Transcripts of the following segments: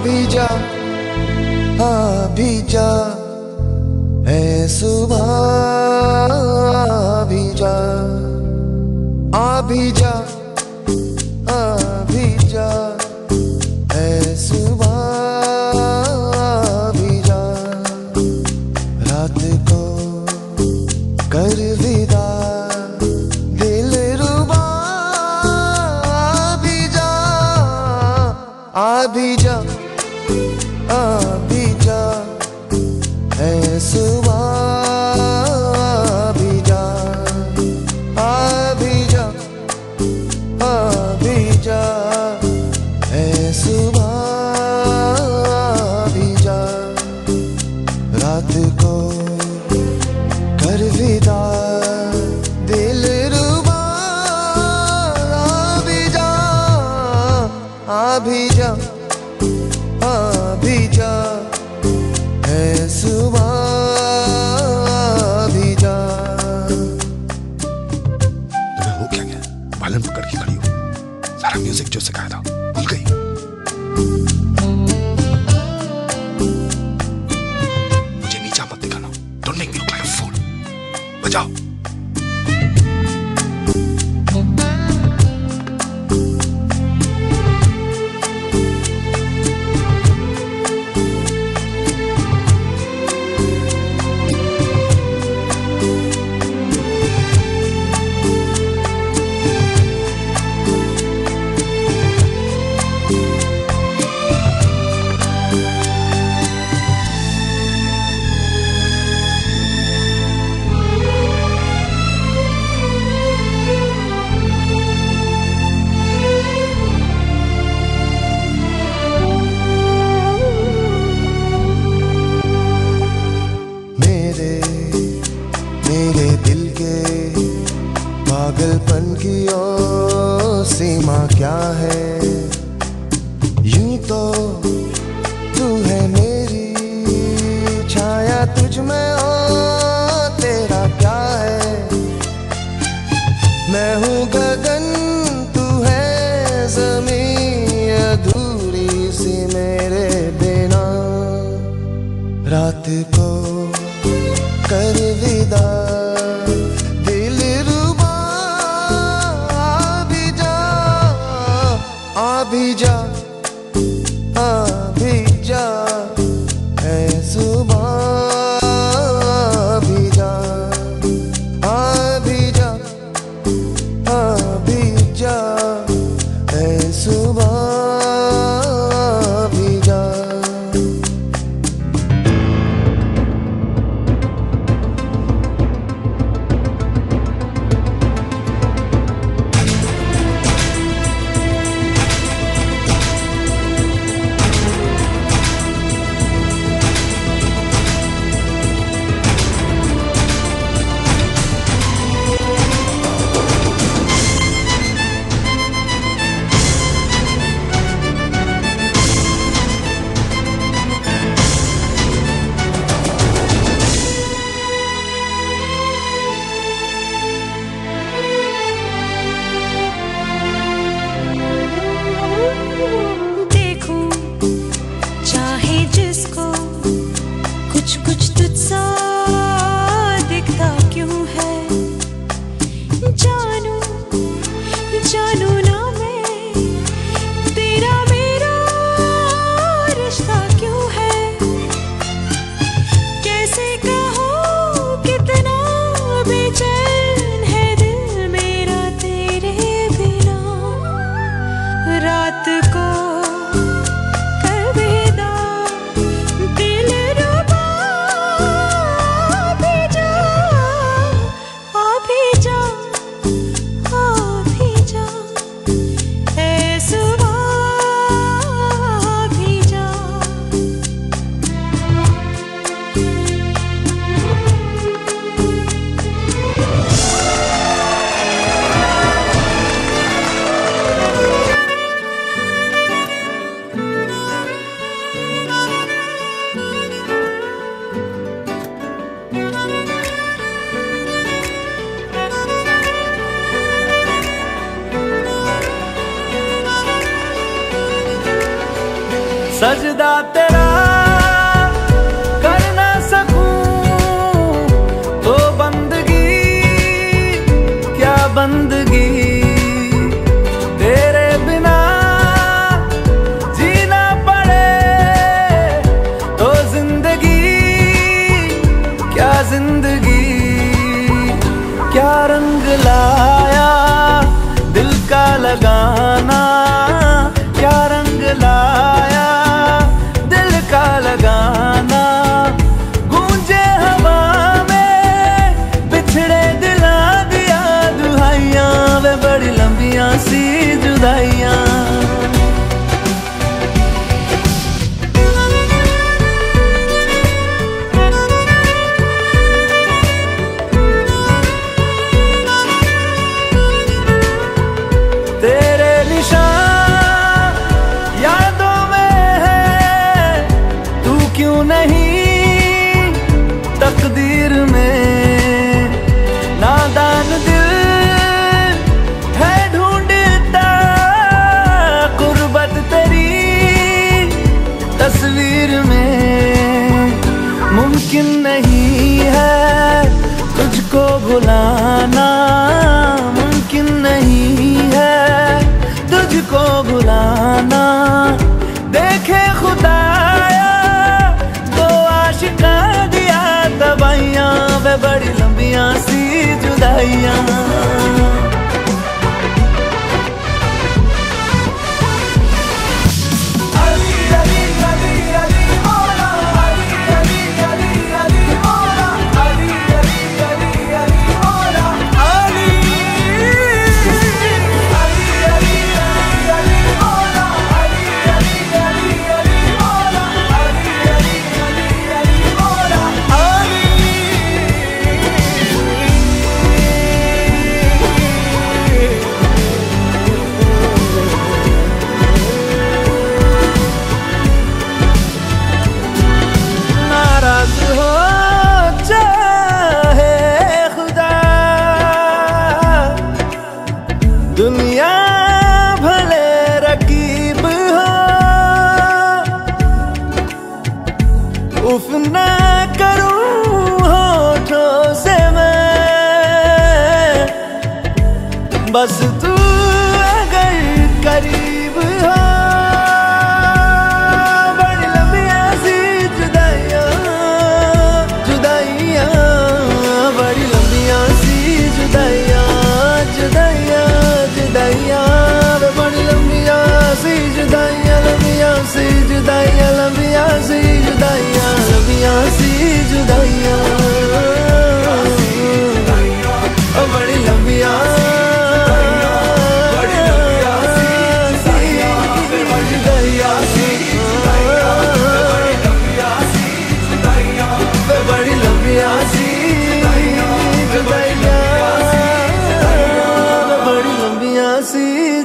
भी जा, आ भी जा, है सुबह आ भी जा, आ भी जा, आ भी जा, है सुबह आ भी जा, रात को कर विदा दिल रुबा, आ भी जा, आ भी जा, आ भी जा, है सुबह आ भी जा, आ भी जा, आ भी जा, है सुबह आ भी जा, रात को कर विदा दिल रुबा, आ भी जा, आ भी जा, आ भी जा, है सुबह आ भी जा। तुम्हें हो क्या गया? बालन पकड़ के खड़ी हो। सारा म्यूजिक जो सिखाया था भूल गई? मुझे नीचा मत दिखाना। Don't make me look like a fool. बजाओ। मेरे दिल के पागलपन की ओ सीमा क्या है, यूं तो तू है मेरी छाया, तुझ में ओ तेरा क्या है, मैं हूँ गगन तू है ज़मीं, अधूरी सी मेरे बिना, रात को कर विदा दिल रुबा, आ भी जा, आ भी जा, आ भी जा, है सुबह आ भी जा, आ भी जा, आ भी जा, है सुबह आ भी जा। कुछ तुझसा दिखता क्यों है, जानू जानू ना मैं, तेरा मेरा रिश्ता क्यों है, कैसे कहूँ कितना बेचैन है दिल मेरा तेरे बिना, रात को सजदा बंदगी तेरे बिना जीना पड़े तो जिंदगी क्या जिंदगी। क्या रंग लाया दिल का लगाना, क्या रंग लाया दिल का लगाना। गूंजे हवा में बिछड़े दिला दिया दुहाइयां, वे बड़ी लंबियां सी जुदाइयां। तेरे निशान यादों में है, तू क्यों नहीं तकदीर में। नादान दिल है ढूंढता गुर्बत तेरी तस्वीर में। मुमकिन नहीं है तुझको भुलाना, मुमकिन नहीं है तुझको भुलाना। देखे खुदाया तो आशिका दिया दवाइयां, वे बड़ी लंबियां सी जुदाइयां। दुनिया भले रकीब हो, उफ ना करूं होठों से मैं, बस तू अगर करीब हो। बड़ी लंबियां सी जुदाइयां जुदाइयां, बड़ी लंबियां सी जुदाइयां जुदाइयां जुदाइयां, बड़ी लंबियां सी जुदाइयां, लंबियां सी जुदाइयां, लंबियां सी जुदाइयां, लंबियां सी जुदाइयां, बड़ी लंबियां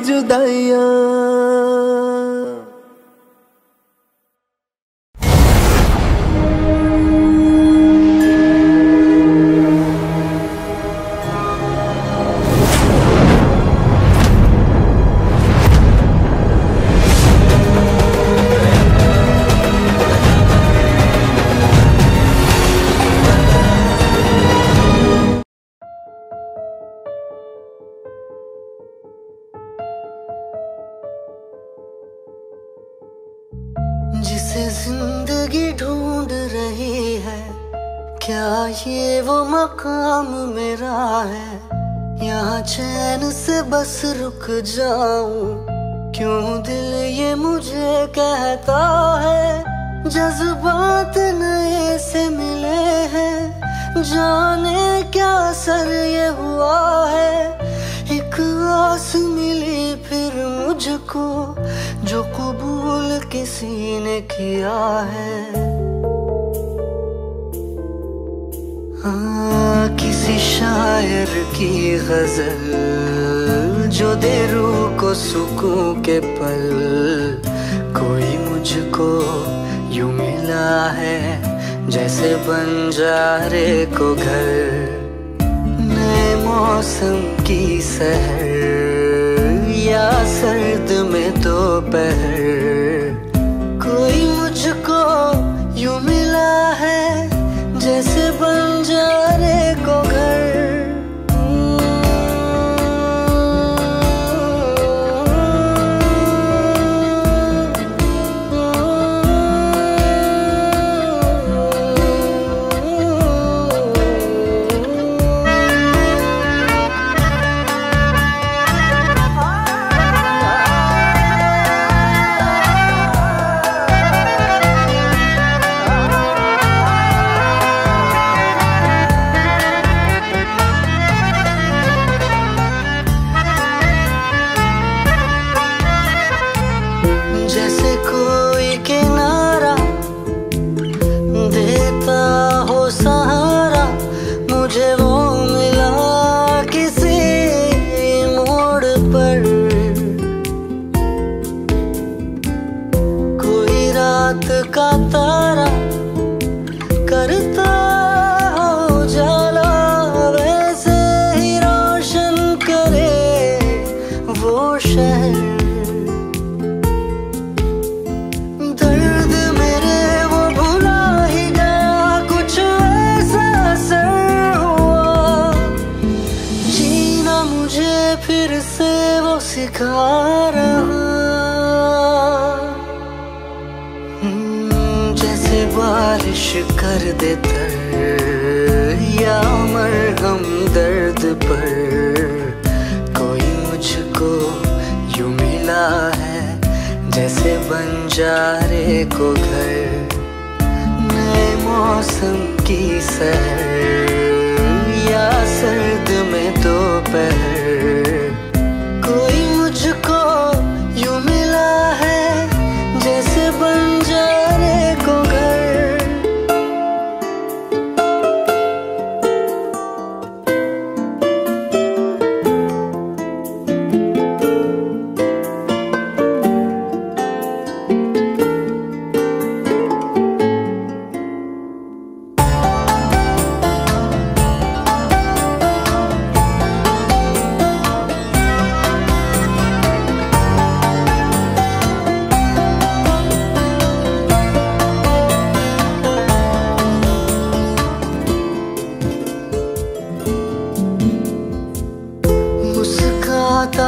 जुदाइयां। जिसे जिंदगी ढूंढ रही है, क्या ये वो मकाम मेरा है। यहाँ चैन से बस रुक जाऊं, क्यों दिल ये मुझे कहता है। जज्बात नए से मिले हैं, जाने क्या सर ये हुआ है। एक आस मिली फिर मुझको, जो कबूल किसी ने किया है। हाँ, किसी शायर की गजल जो दे रूह को सुकून के पल। कोई मुझको यूं मिला है जैसे बंजारे को घर। नए मौसम की सहर या सर्द में दोपहर। कोई मुझको यूं मिला है जैसे बंजारे को घर। दिखा रहा, जैसे बारिश कर दे तर या मरहम दर्द पर। कोई मुझको यूं मिला है जैसे बंजारे को घर, नए मौसम की सहर या सर्द में दोपहर। कोई मुझको यूं मिला है जैसे बंजारे को घर।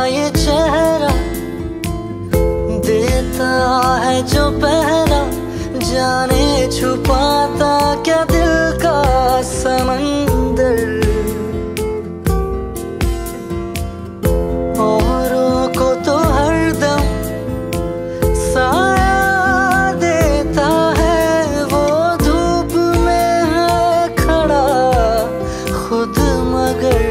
ये चेहरा देता है जो पहरा, जाने छुपाता क्या दिल का समंदर। औरों को तो हरदम साया देता है, वो धूप में है खड़ा खुद मगर।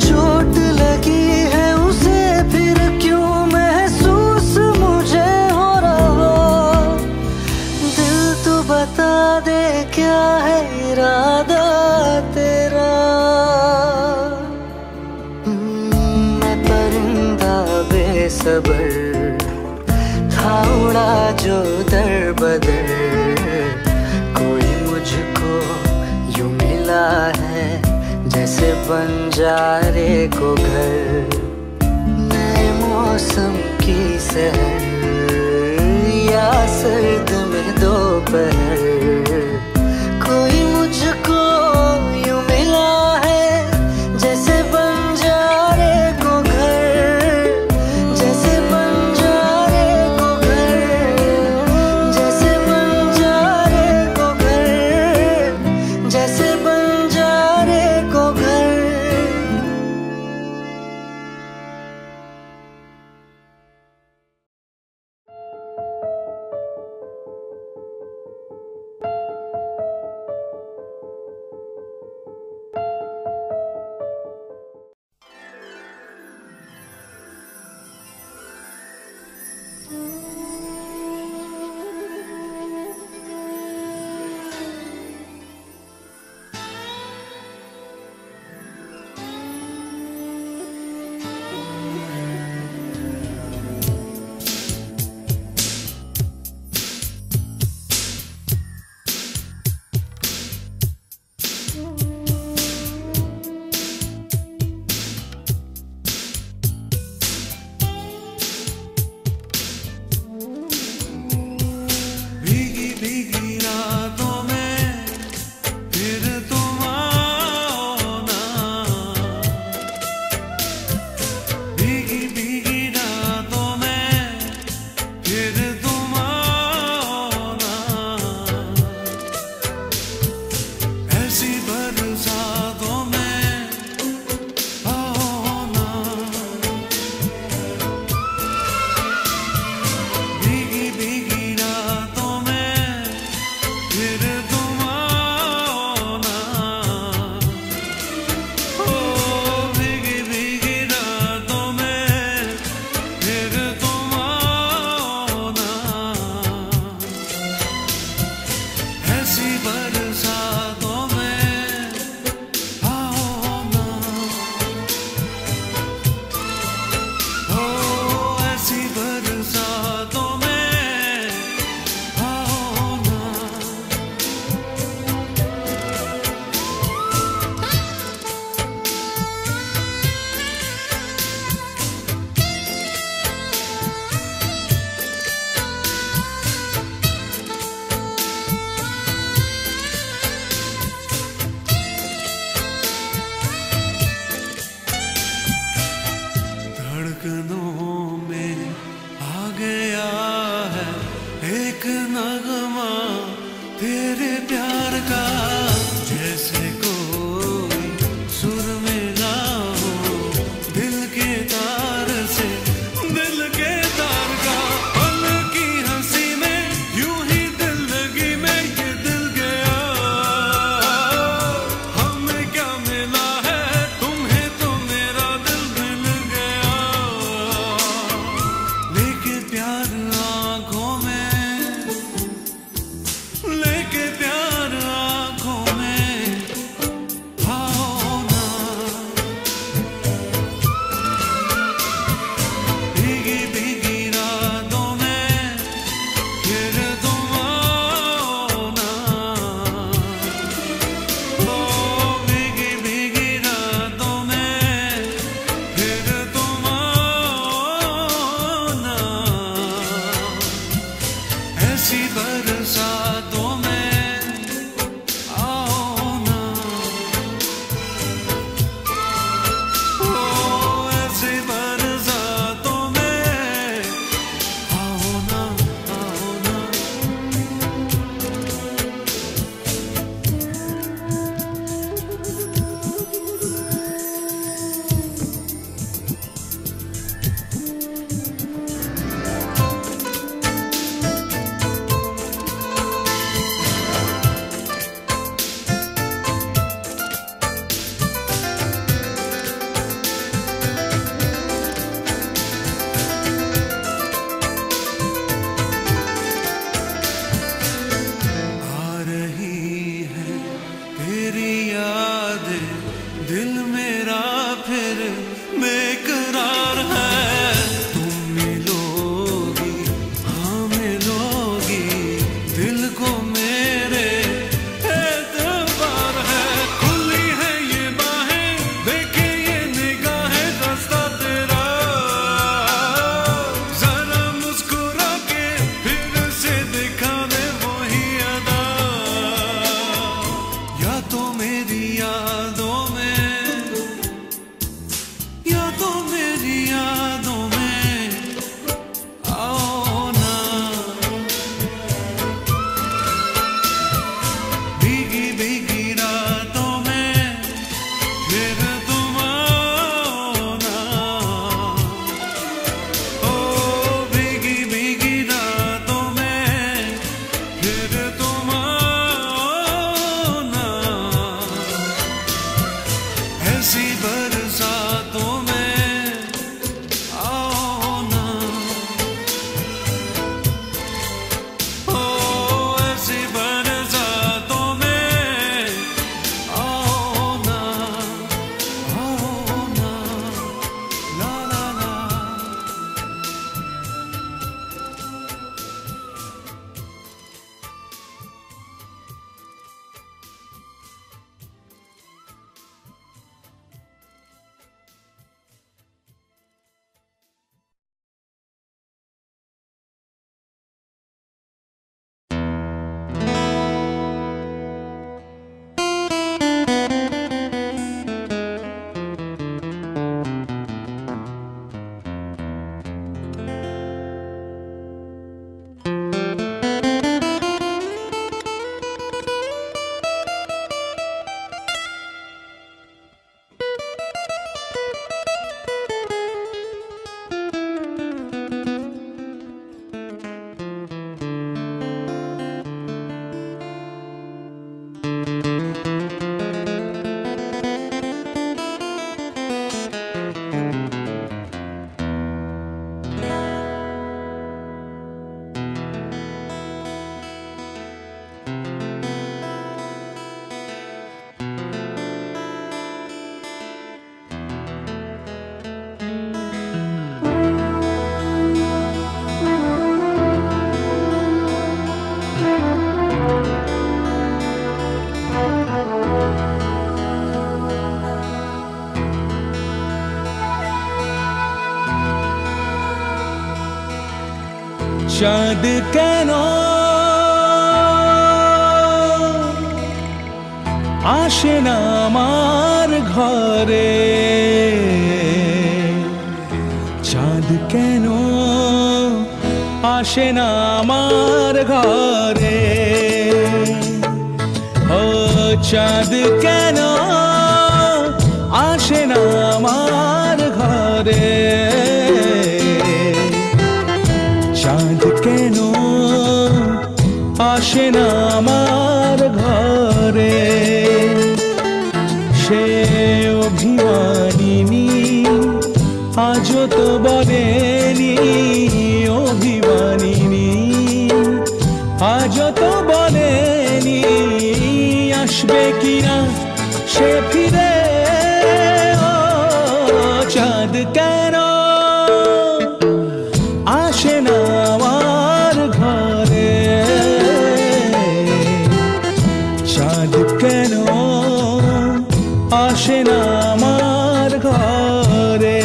चोट लगी है उसे फिर क्यों महसूस मुझे हो रहा। दिल तो बता दे क्या है इरादा तेरा। मैं परिंदा बेसबर था उड़ा जो दर बदर। कोई मुझको यूं मिला है जैसे बंजारे को घर, नए मौसम की सहर या सर्द में दोपहर। कोई मुझको यूं मिला है जैसे बंजारे को घर, जैसे बंजारे को घर, जैसे बंजारे को घर, जैसे बंजारे को घर। ऐसी तेरी यादें दिल मेरा फिर बेकरार है। तुम मिलोगी, हाँ मिलोगी, दिल को मेरे एतबार है। खुली है ये बाहें, देखे ये निगाहें, रास्ता तेरा। जरा मुस्कुरा के फिर से दिखा दे वही अदा। या तो मेरी यादों में, या तो मेरी यादों में आओ ना। भीगी भीगी रातों में फिर तुम आओ ना। ओ भीगी भीगी रातों में फिर तुम आओ ना। ऐसी बरसातों में आओ ना। ओ ऐसी बरसातों में आओ ना, ला ला ला। চাঁদ কেন আসে না আমার ঘরে, চাঁদ কেন আসে না আমার ঘরে, ও চাঁদ কেন আসে না আমার ঘরে, চাঁদ কেন আসে না আমার ঘরে, সে অভিমানিনী আজও তো বলেনি, অভিমানিনী আজও তো বলেনি আসবে কিনা সে ফিরে, ও চাঁদ কেন আসে না আমার ঘরে, চাঁদ কেন আসে না আমার ঘরে।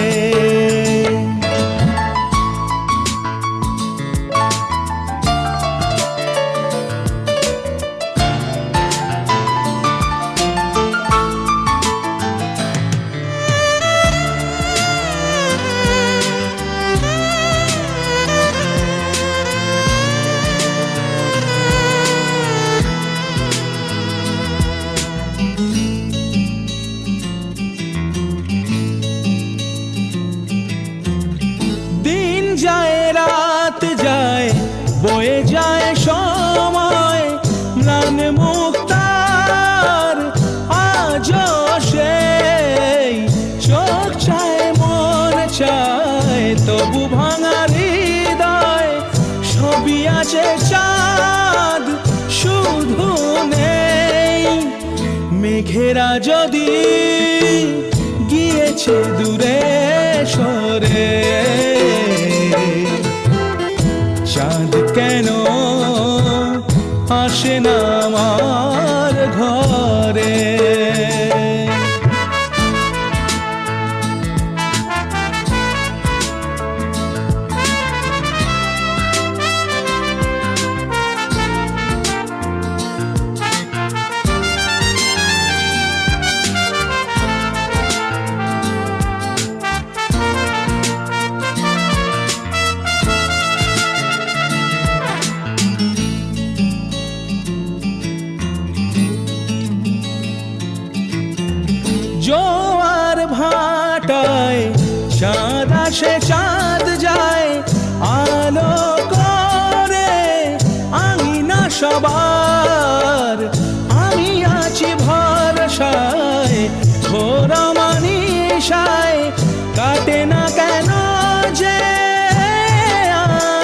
মেঘেরা যদি গিয়েছে দূরে সরে, চাঁদ কেন আসে না আমার ঘরে? জোয়ার ভাটায় চাঁদ আসে চাঁদ যায়, আলো করে আঙিনা সবার। আমি আছি ভরসায় ঘোরা মানিসায়, কাটে না কেন যে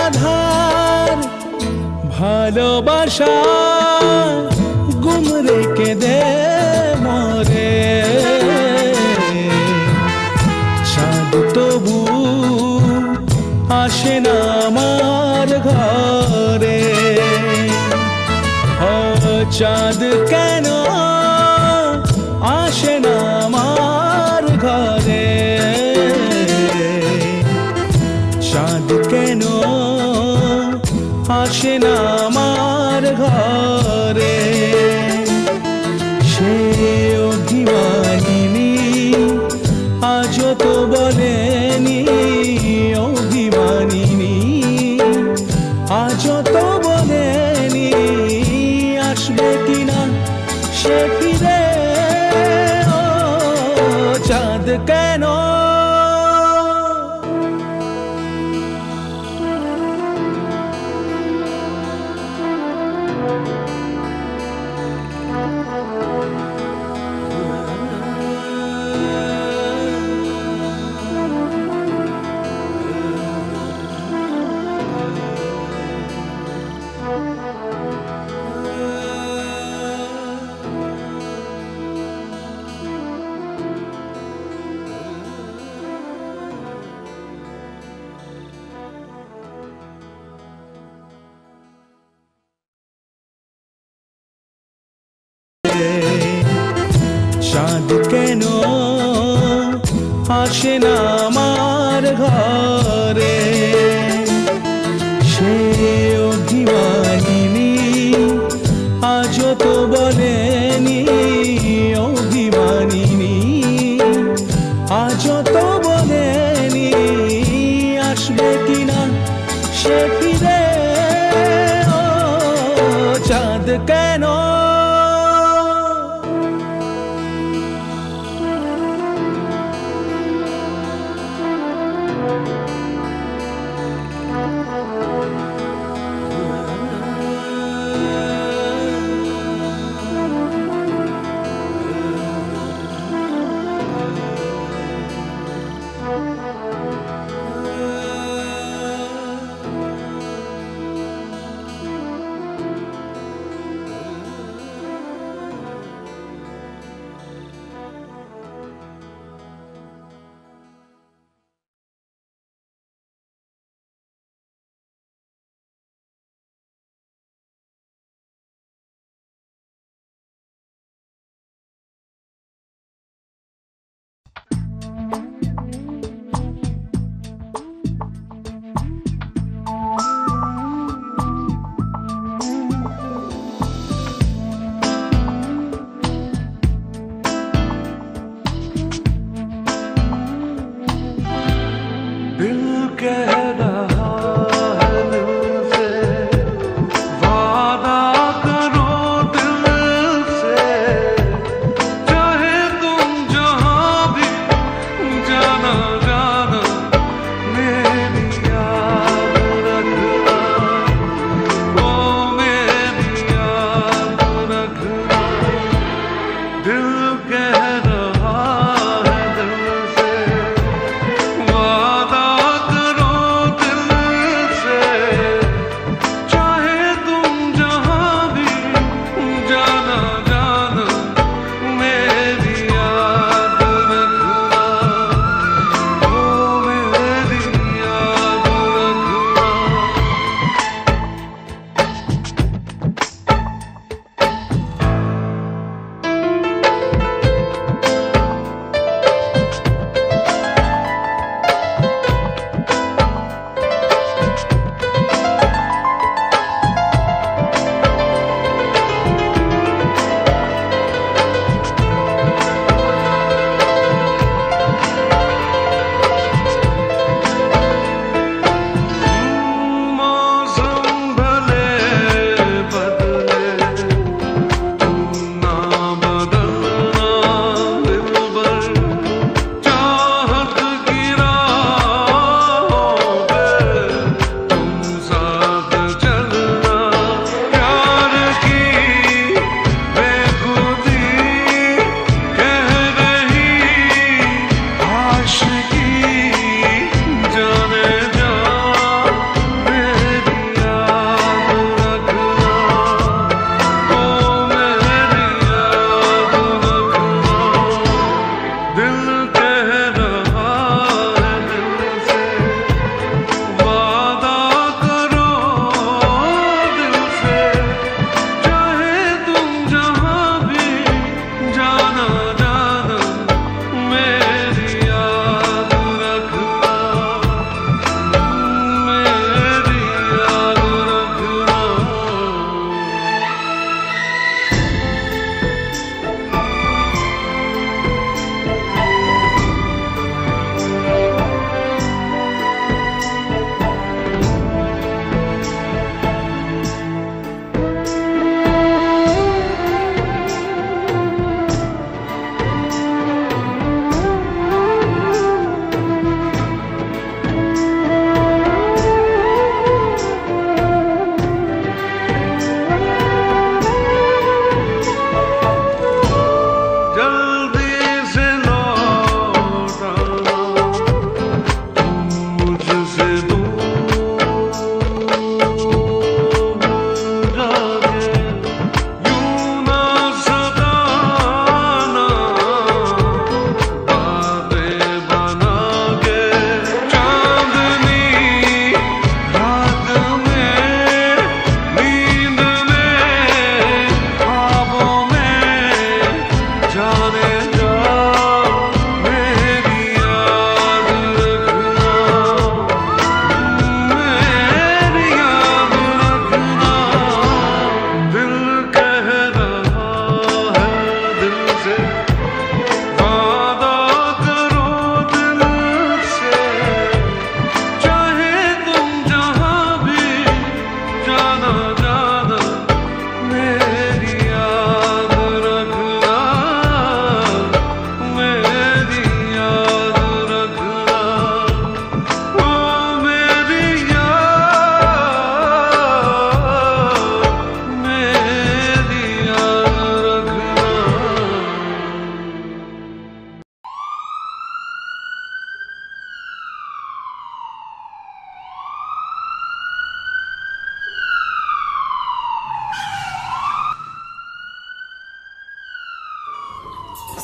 আধার? ভালোবাসা গুম রেখে দে মরে, চাঁদ তবু আসে না আমার ঘরে। চাঁদ কেন আসে না আমার ঘরে? চাঁদ কেন আসে না আমার ঘরে? সে অভিমানিনী আজও তো বলেনি, অভিমানিনী আজও তো বলেনি আসবে কিনা সে ফিরে। ও চাঁদ কেন চাঁদ কেন আসে না আমার ঘরে? সে অভিমানিনী আজও তো বলেনি, অভিমানিনী আজও তো বলেনি আসবে কিনা সে ফিরে। ও চাঁদ কেন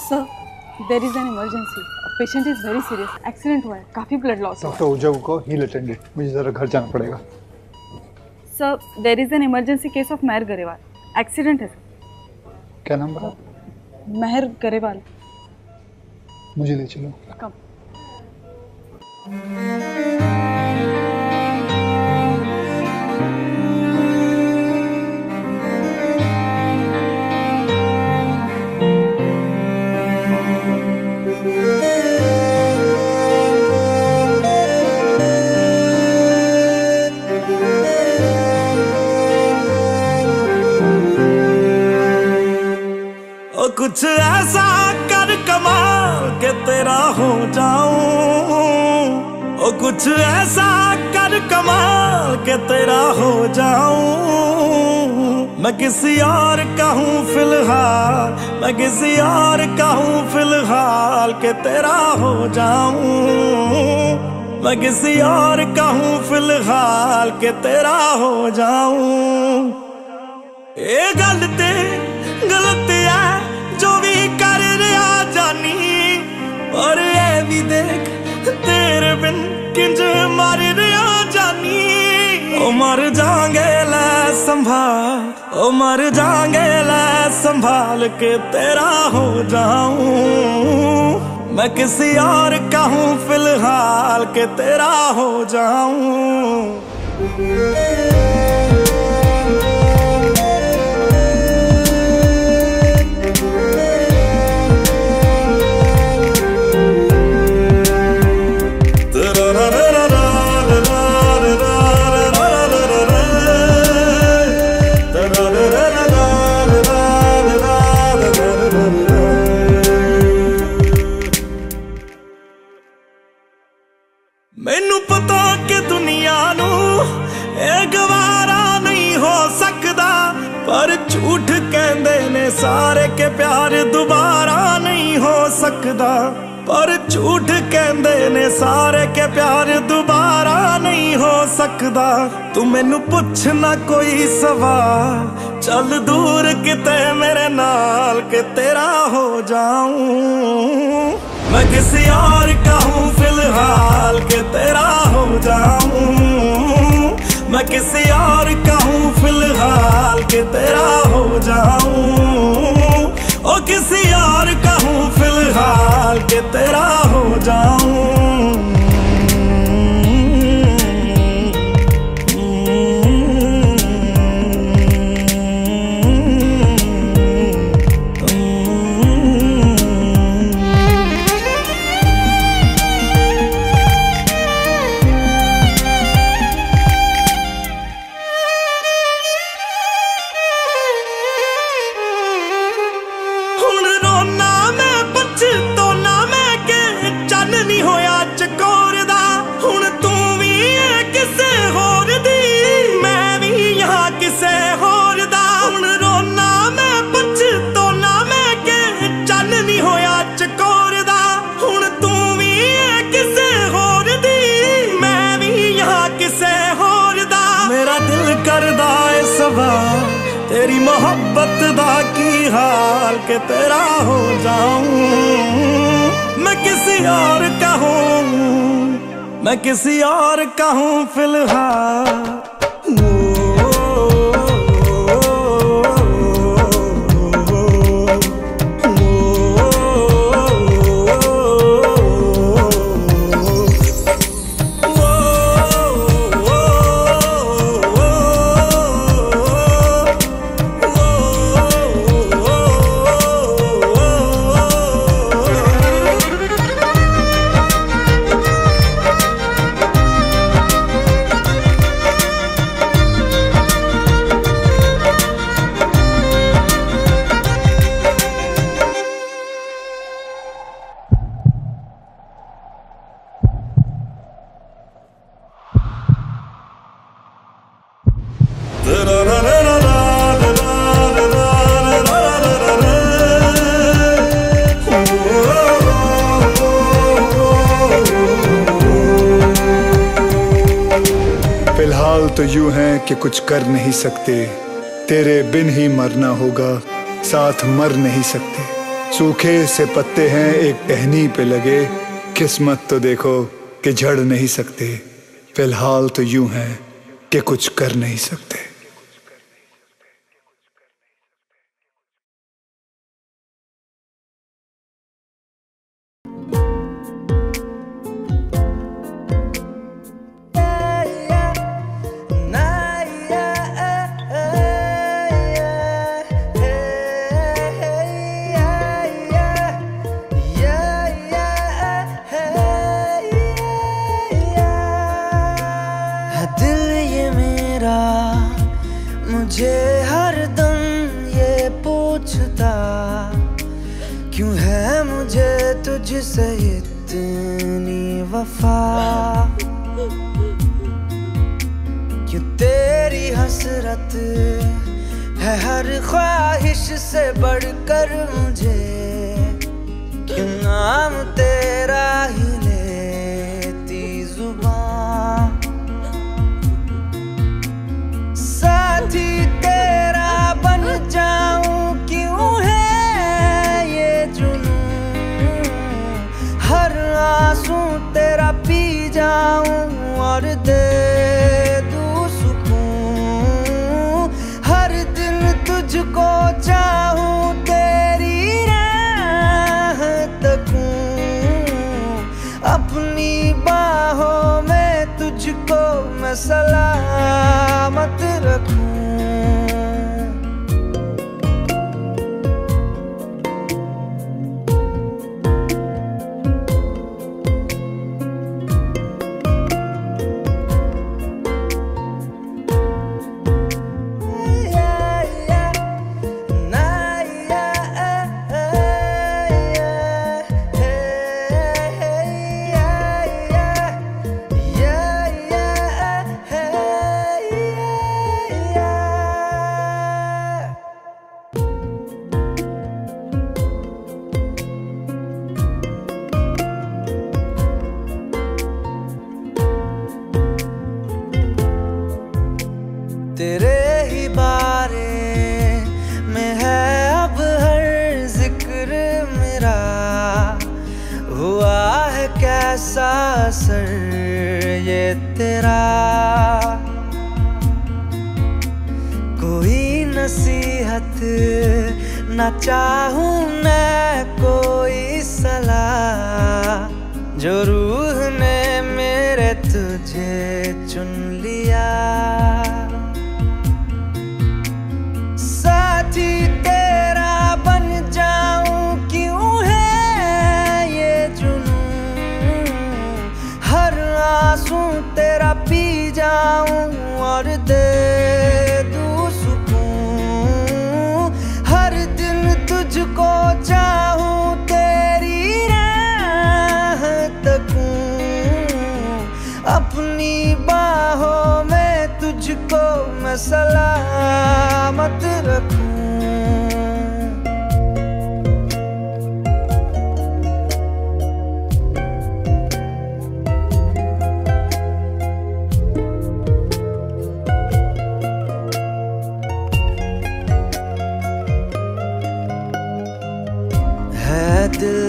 sir, there is an emergency. Patient is very serious. Accident हुआ है, काफी ब्लड लॉस है। डॉक्टर ओझा को हील अटेंडेड, मुझे जरा घर जाना पड़ेगा। Sir, there is an emergency case of Meher Grewal. Accident है सर। क्या नाम बता? मेहर गरेवाल। मुझे ले चलो। कम। कुछ ऐसा कर कमाल के तेरा हो जाऊं, ओ कुछ ऐसा कर कमाल के तेरा हो जाऊं। मैं किसी और का हूँ फिलहाल, मैं किसी और का हूँ फिलहाल के तेरा हो जाऊं। मैं किसी और का हूँ फिलहाल के तेरा हो जाऊं। ये गलत है जो भी कर रहा जानी, और ये भी देख तेरे बिन किंज मर रहा जानी। ओ मर जाएंगे ले संभाल, ओ मर जाएंगे ले संभाल के तेरा हो जाऊं। मैं किसी और का हूँ फिलहाल के तेरा हो जाऊं। मैनू पता कि दुनिया नू ये गवारा नहीं हो सकता, पर झूठ कहंदे ने सारे के प्यार दोबारा नहीं हो सकता। पर झूठ कहंदे ने सारे के प्यार दोबारा नहीं हो सकता। तू मैनू पुछ ना कोई सवाल, चल दूर किते मेरे नाल के तेरा हो जाऊं। मैं किसी और का हूँ फिलहाल के तेरा हो जाऊं। मैं किसी और का हूँ फिलहाल के तेरा हो जाऊं। ओ किसी और का हूँ फिलहाल के तेरा हो जाऊं। तेरी मोहब्बत दा की हाल के तेरा हो जाऊं। मैं किसी और का हूँ, मैं किसी और का हूँ फिलहाल। फिलहाल तो यूं है कि कुछ कर नहीं सकते, तेरे बिन ही मरना होगा, साथ मर नहीं सकते। सूखे से पत्ते हैं एक टहनी पे लगे, किस्मत तो देखो कि झड़ नहीं सकते, फिलहाल तो यूं है कि कुछ कर नहीं सकते। मुझे हरदम ये पूछता, क्यों है मुझे तुझसे इतनी वफा, क्यों तेरी हसरत है हर ख्वाहिश से बढ़कर मुझे, क्यों नाम तेरा ही लेती जुबान, साथी तेरा बन जाऊं क्यों है ये जुनून, हर आंसू तेरा पी जाऊं और दे दूं सुकून, हर दिन तुझको चाहूं तेरी राह तकूं, अपनी बाहों में तुझको मैं सलामत रखूं। तेरे ही बारे में है अब हर जिक्र मेरा, हुआ है कैसा असर ये तेरा, कोई नसीहत न चाहूं मैं कोई सलाह, जो रूह ने मेरे तुझे चुन लिया, साथी तेरा बन जाऊं क्यों है ये जुनून, हर आंसू तेरा पी जाऊं और दे दूं सुकून, हर दिन तुझको चाहूं तेरी राह तकूं, अपनी बाहों में तुझको मैं सलामत रखूं। है दिल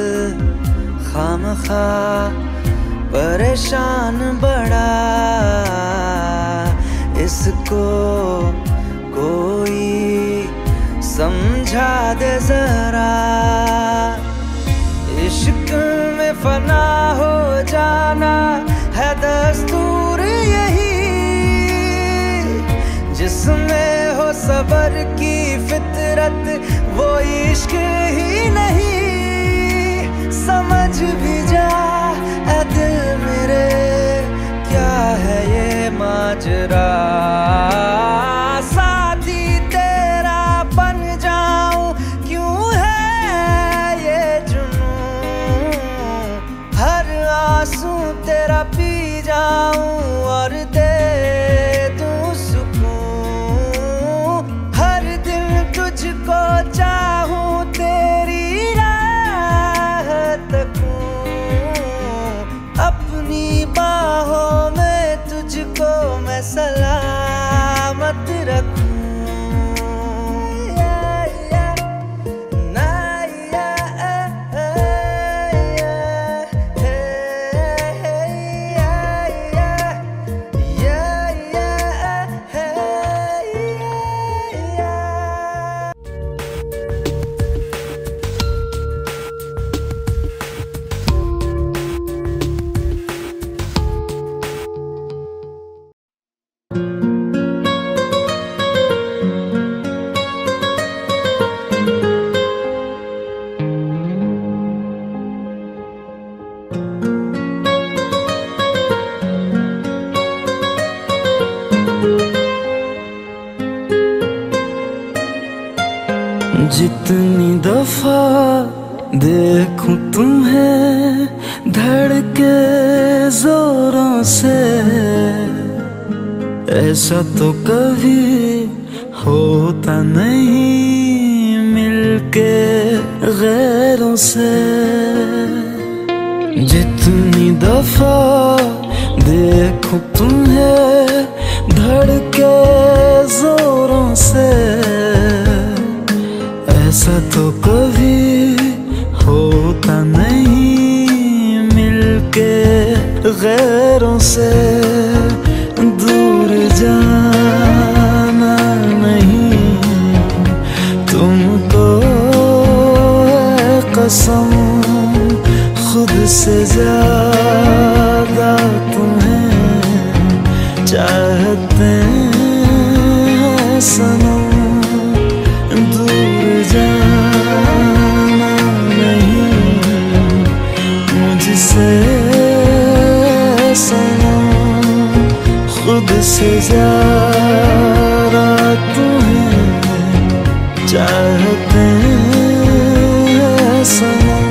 खामखा परेशान बड़ा, इसको कोई समझा दे जरा, इश्क में फना हो जाना है दस्तूर यही, जिसमें हो सबर की फितरत वो इश्क ही नहीं, समझ भी जा ऐ दिल मेरे क्या है ये माजरा, साथी तेरा बन जाऊं क्यों है ये जुनून, हर आंसू तेरा पी जाऊं और दे दूं सुकून, हर दिन तुझको चाहूं तेरी राह तकूं, अपनी बाहों में तुझको मैं सलाम दफा देखूं तुम्हें धड़के जोरों से, ऐसा तो कभी होता नहीं मिलके गैरों से। जितनी दफा देखूं तुम्हें धड़के जोरों से, ऐसा तो कभी होता नहीं मिलके गैरों से। दूर जाना नहीं तुमको है कसम, खुद से ज्यादा तुम्हें चाहते हैं सनम। दूर जाना नहीं मुझसे सनम, खुद से ज्यादा तुम्हें चाहते हैं सनम।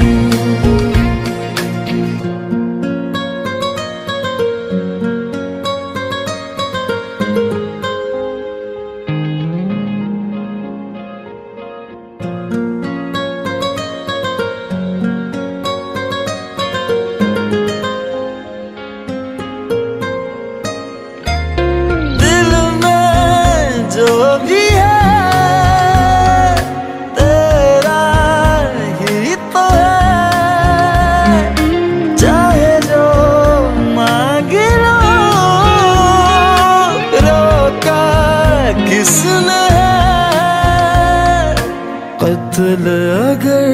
कत्ल अगर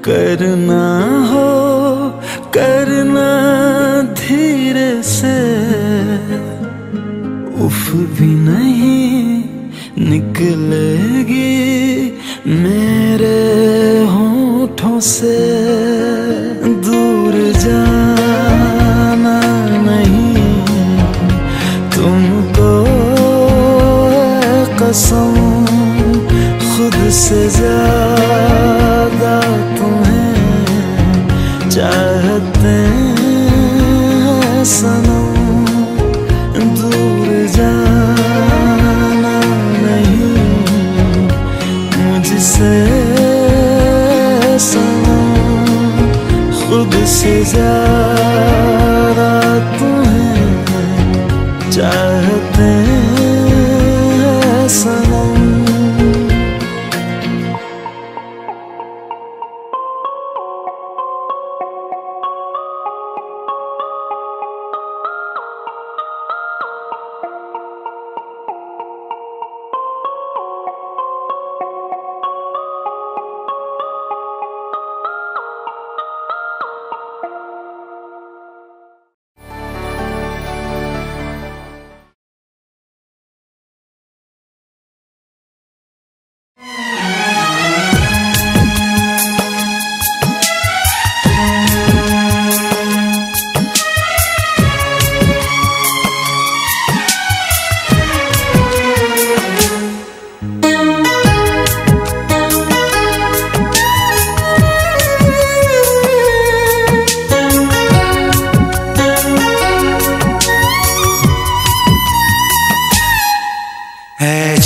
करना हो करना धीरे से, उफ भी नहीं निकलेगी मेरे होठों से। दूर जाना नहीं तुमको है कसम, खुद से ज्यादा तुम्हें चाहते हैं सनम। दूर जाना नहीं मुझसे सनम, खुद से ज्यादा तुम्हें चाहते हैं सनम।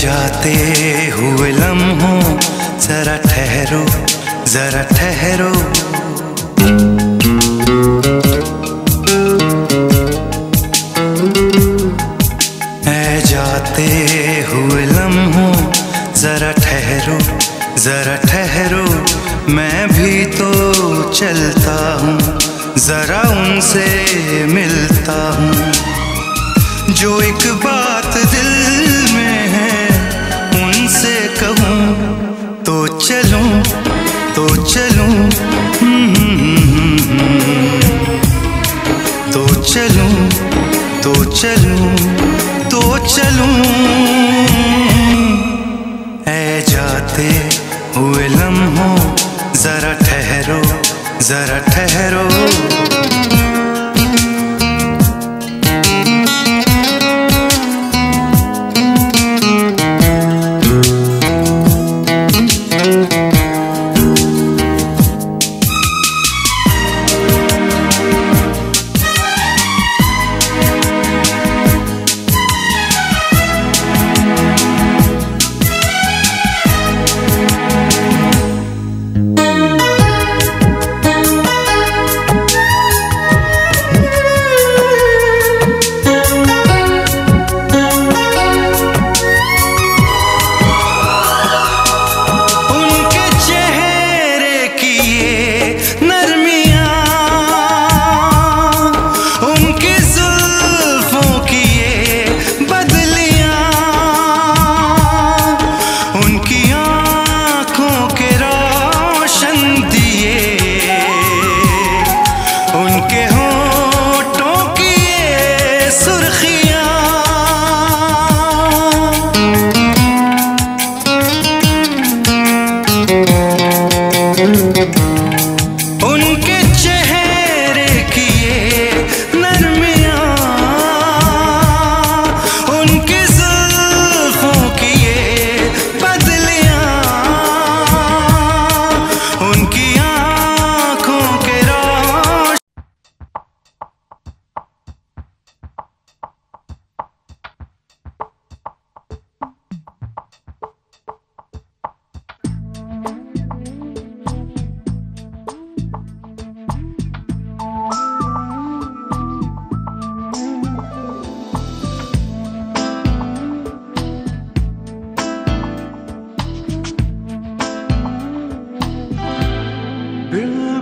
जाते हुए लम्हों जरा ठहरो जरा ठहरो, ऐ जाते हुए लम्हों जरा ठहरो जरा ठहरो। मैं भी तो चलता हूँ जरा उनसे मिलता हूँ, जो एक बात दिल में है उनसे कहूँ तो चलूँ तो चलूँ तो चलूँ तो चलूँ तो चलूँ। ऐ जाते हुए लम्हों जरा ठहरो जरा ठहरो।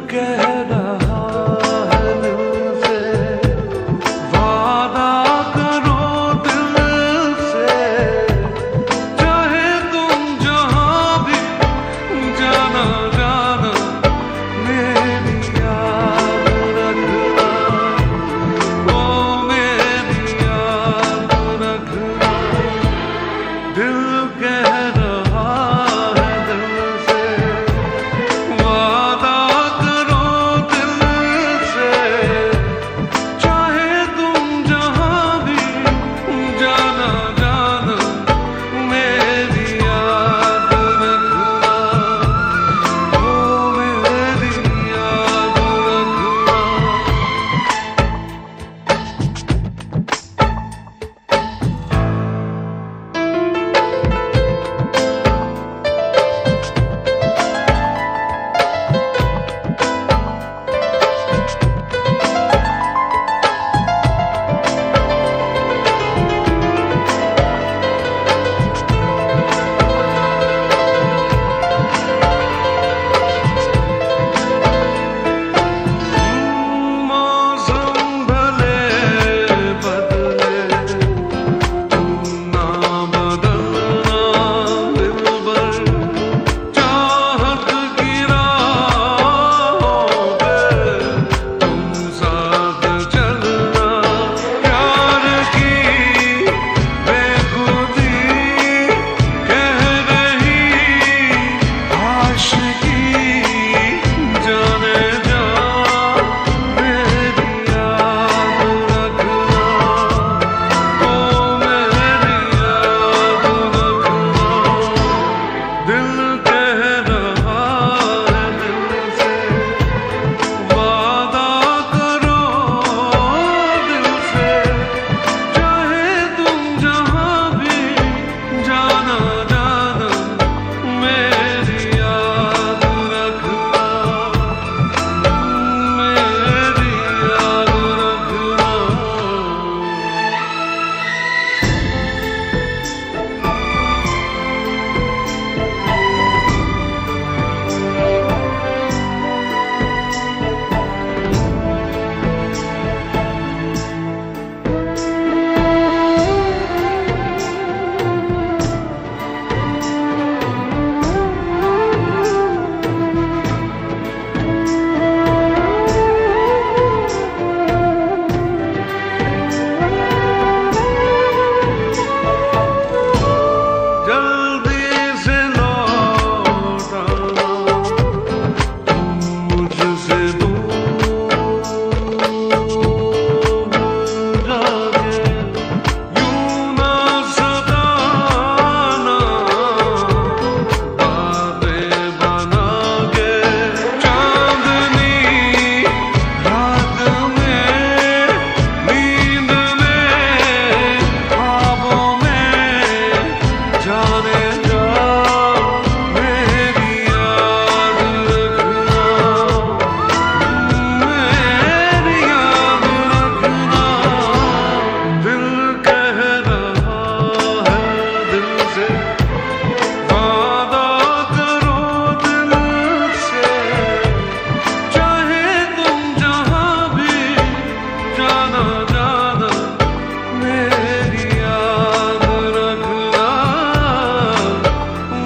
कह रहा है दिल से, वादा करो दिल से, चाहे तुम जहां भी जाना जाना, मेरी याद रखना, ओ मेरी याद रखना। दिल कह रहा है दिल से, वादा करो दिल से, चाहे तुम जहां भी जाना जाना, मेरी याद रखना, ओ मेरी याद रखना। मौसम भले बदले, तुम ना बदलना दिलबर, चाहत की राहों पे तुम साथ चलना, प्यार की बेखुदी कह रही आशिकी, जाने जा मेरी याद रखना, ओ मेरी याद रखना। दिल कह रहा है दिल से, वादा करो दिल से, चाहे तुम जहां भी जाना जाना, मेरी याद रखना, मेरी याद रखना। जल्दी से लौट आना, तुम मुझसे दूर जाके, यूं ना सताना, बातें बना के, चांदनी रात में, नींद में, ख्वाबों में, जाने जा मेरी याद रखना, मेरी याद रखना। दिल कह रहा है दिल से, वादा करो दिल से, चाहे तुम जहां भी जाना जाना, मेरी याद रखना,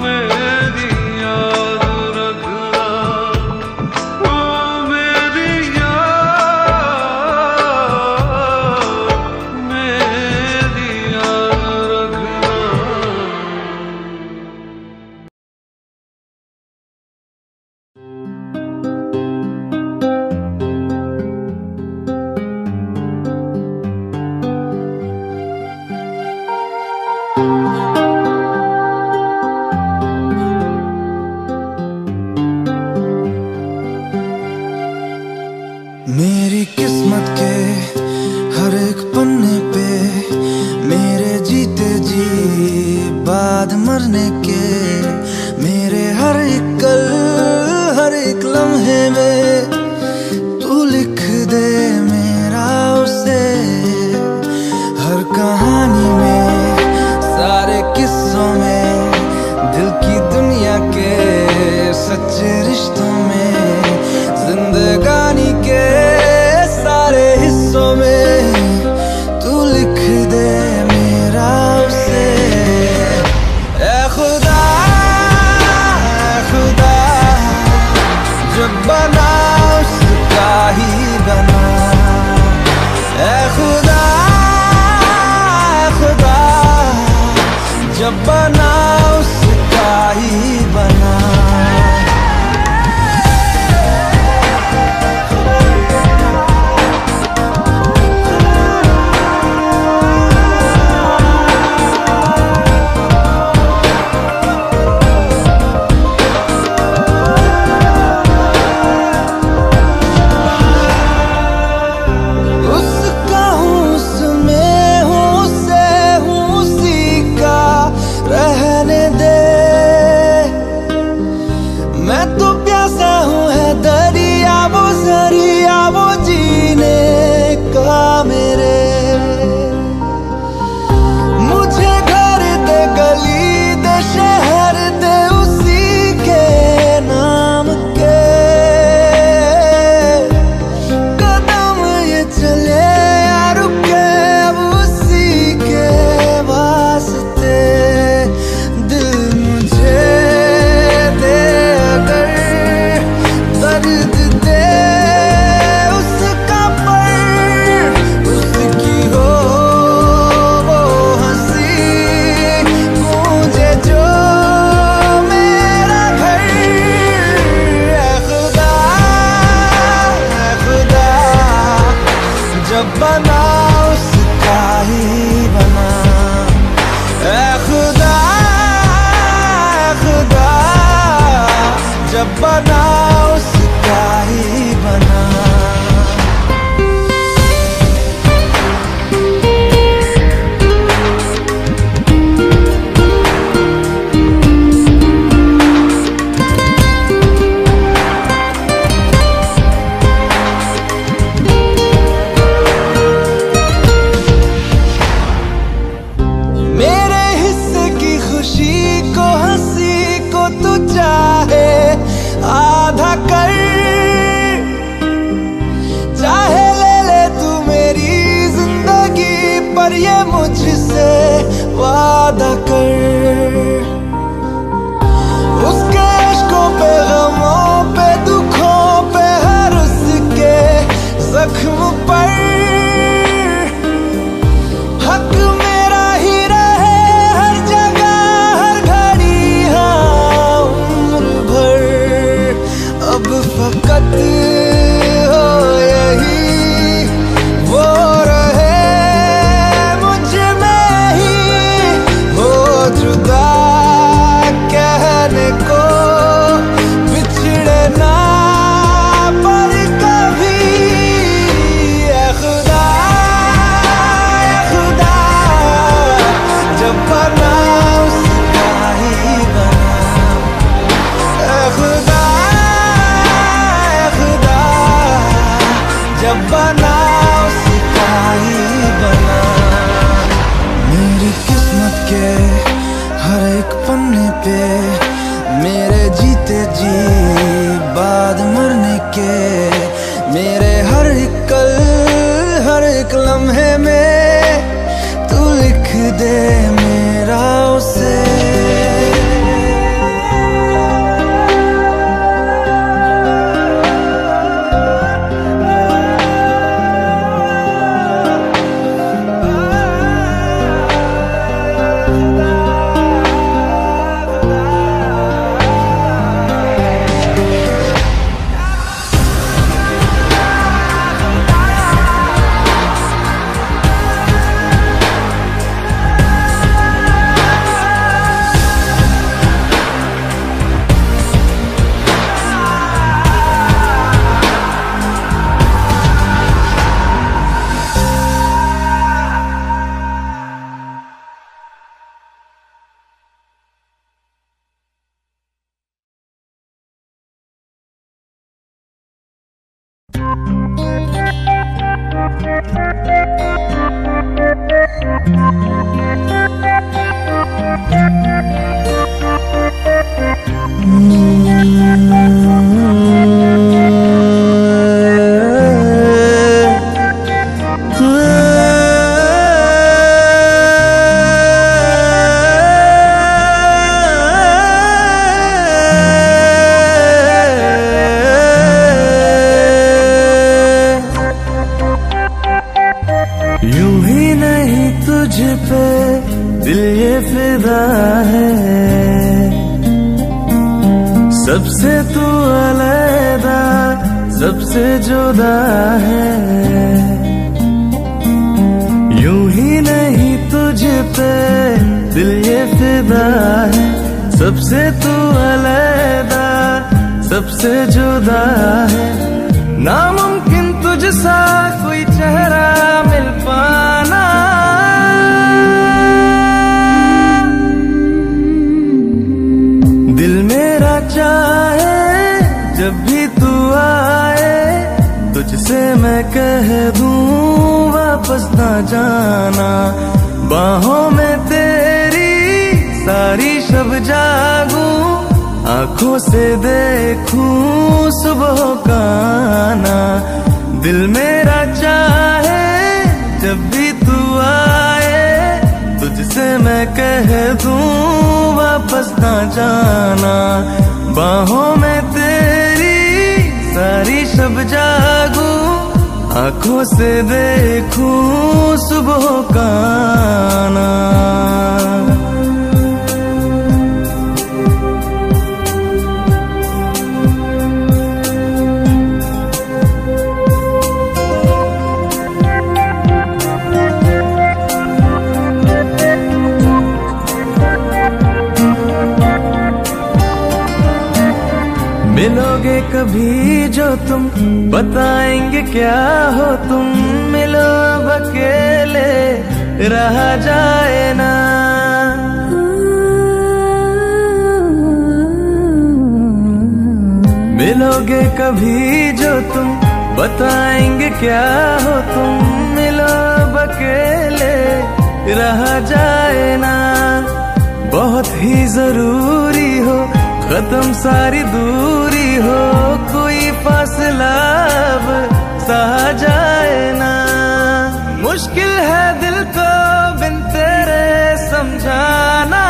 मेरी याद रखना, ओ मेरी याद, मेरी याद रखना। मेरी किस्मत के हर एक पन्ने पे, मेरे जीते जी बाद मरने के, मेरे हर एक कल हर एक लम्हे में तू लिख दे मेरा उसे, हर कहानी में सारे किस्सों में, दिल की दुनिया के सच्चे रिश्तों में, जिंदगी बना उसका ही बना। ऐ खुदा जब बना उसका ही बना। उसका हूँ उसमें हूँ उससे हूँ उसी का रहने दे। मैं तो प्यासा हूँ है दरिया वो जरिया वो जीने का मेरे। मुझे घर दे गली दे शहर दे उसी के नाम के। कदम ये चले या रुके अब उसी के वास्ते। दिल मुझे दे अगर दर्द दे उसका पर उसकी हो वो हंसी गूंजे जो मेरा घर। ऐ खुदा जब बना उसका ही बना। ऐ खुदा जब बना उसका ही बना। मेरे हिस्से की खुशी को हंसी को तू चाहे आधा कर। चाहे ले ले तू मेरी जिंदगी पर ये मुझसे वादा कर। उसके इश्कों पे गमों पे दुखों पे हर उसके जख्म पर हक मेरा ही रहे हर जगह हर घड़ी हाँ उम्र भर। अब फकत हो यही वो रहे मुझ में ही हो जुदा कहने को बिछड़े ना पर कभी। ऐ खुदा जब बना उसका ही बना। ऐ खुदा जब बना उसका ही बना। मेरी किस्मत के हर एक पन्ने पे मेरे जीते जी बाद मरने के मेरे हर एक कल हर एक लम्हे में तू लिख दे मेरा उसे। सबसे जुदा है। यूं ही नहीं तुझ पे दिल ये फिदा है, सबसे तू अलग सबसे जुदा है। नामुमकिन तुझसा कोई चेहरा मिल पाना, दिल मेरा चाहे जब भी तू आए, तुझसे मैं कह दूं वापस ना जाना। बाहों में तेरी सारी शब जागूं, आंखों से देखूं सुबह का आना। दिल मेरा चाहे जब भी तू आए, तुझसे मैं कह दूं वापस ना जाना। बाहों में तेरी सारी शब जागूं, आंखों से देखूं सुबह का आना। मिलोगे कभी जो तुम, बताएंगे क्या हो तुम। मिलो अब अकेले रहा जाए ना, मिलोगे कभी जो तुम, बताएंगे क्या हो तुम। मिलो अब अकेले रहा जाए ना, बहुत ही जरूरी हो खत्म सारी दूरी हो, कोई फासला अब सहा जाए ना। मुश्किल है दिल को बिन तेरे समझाना,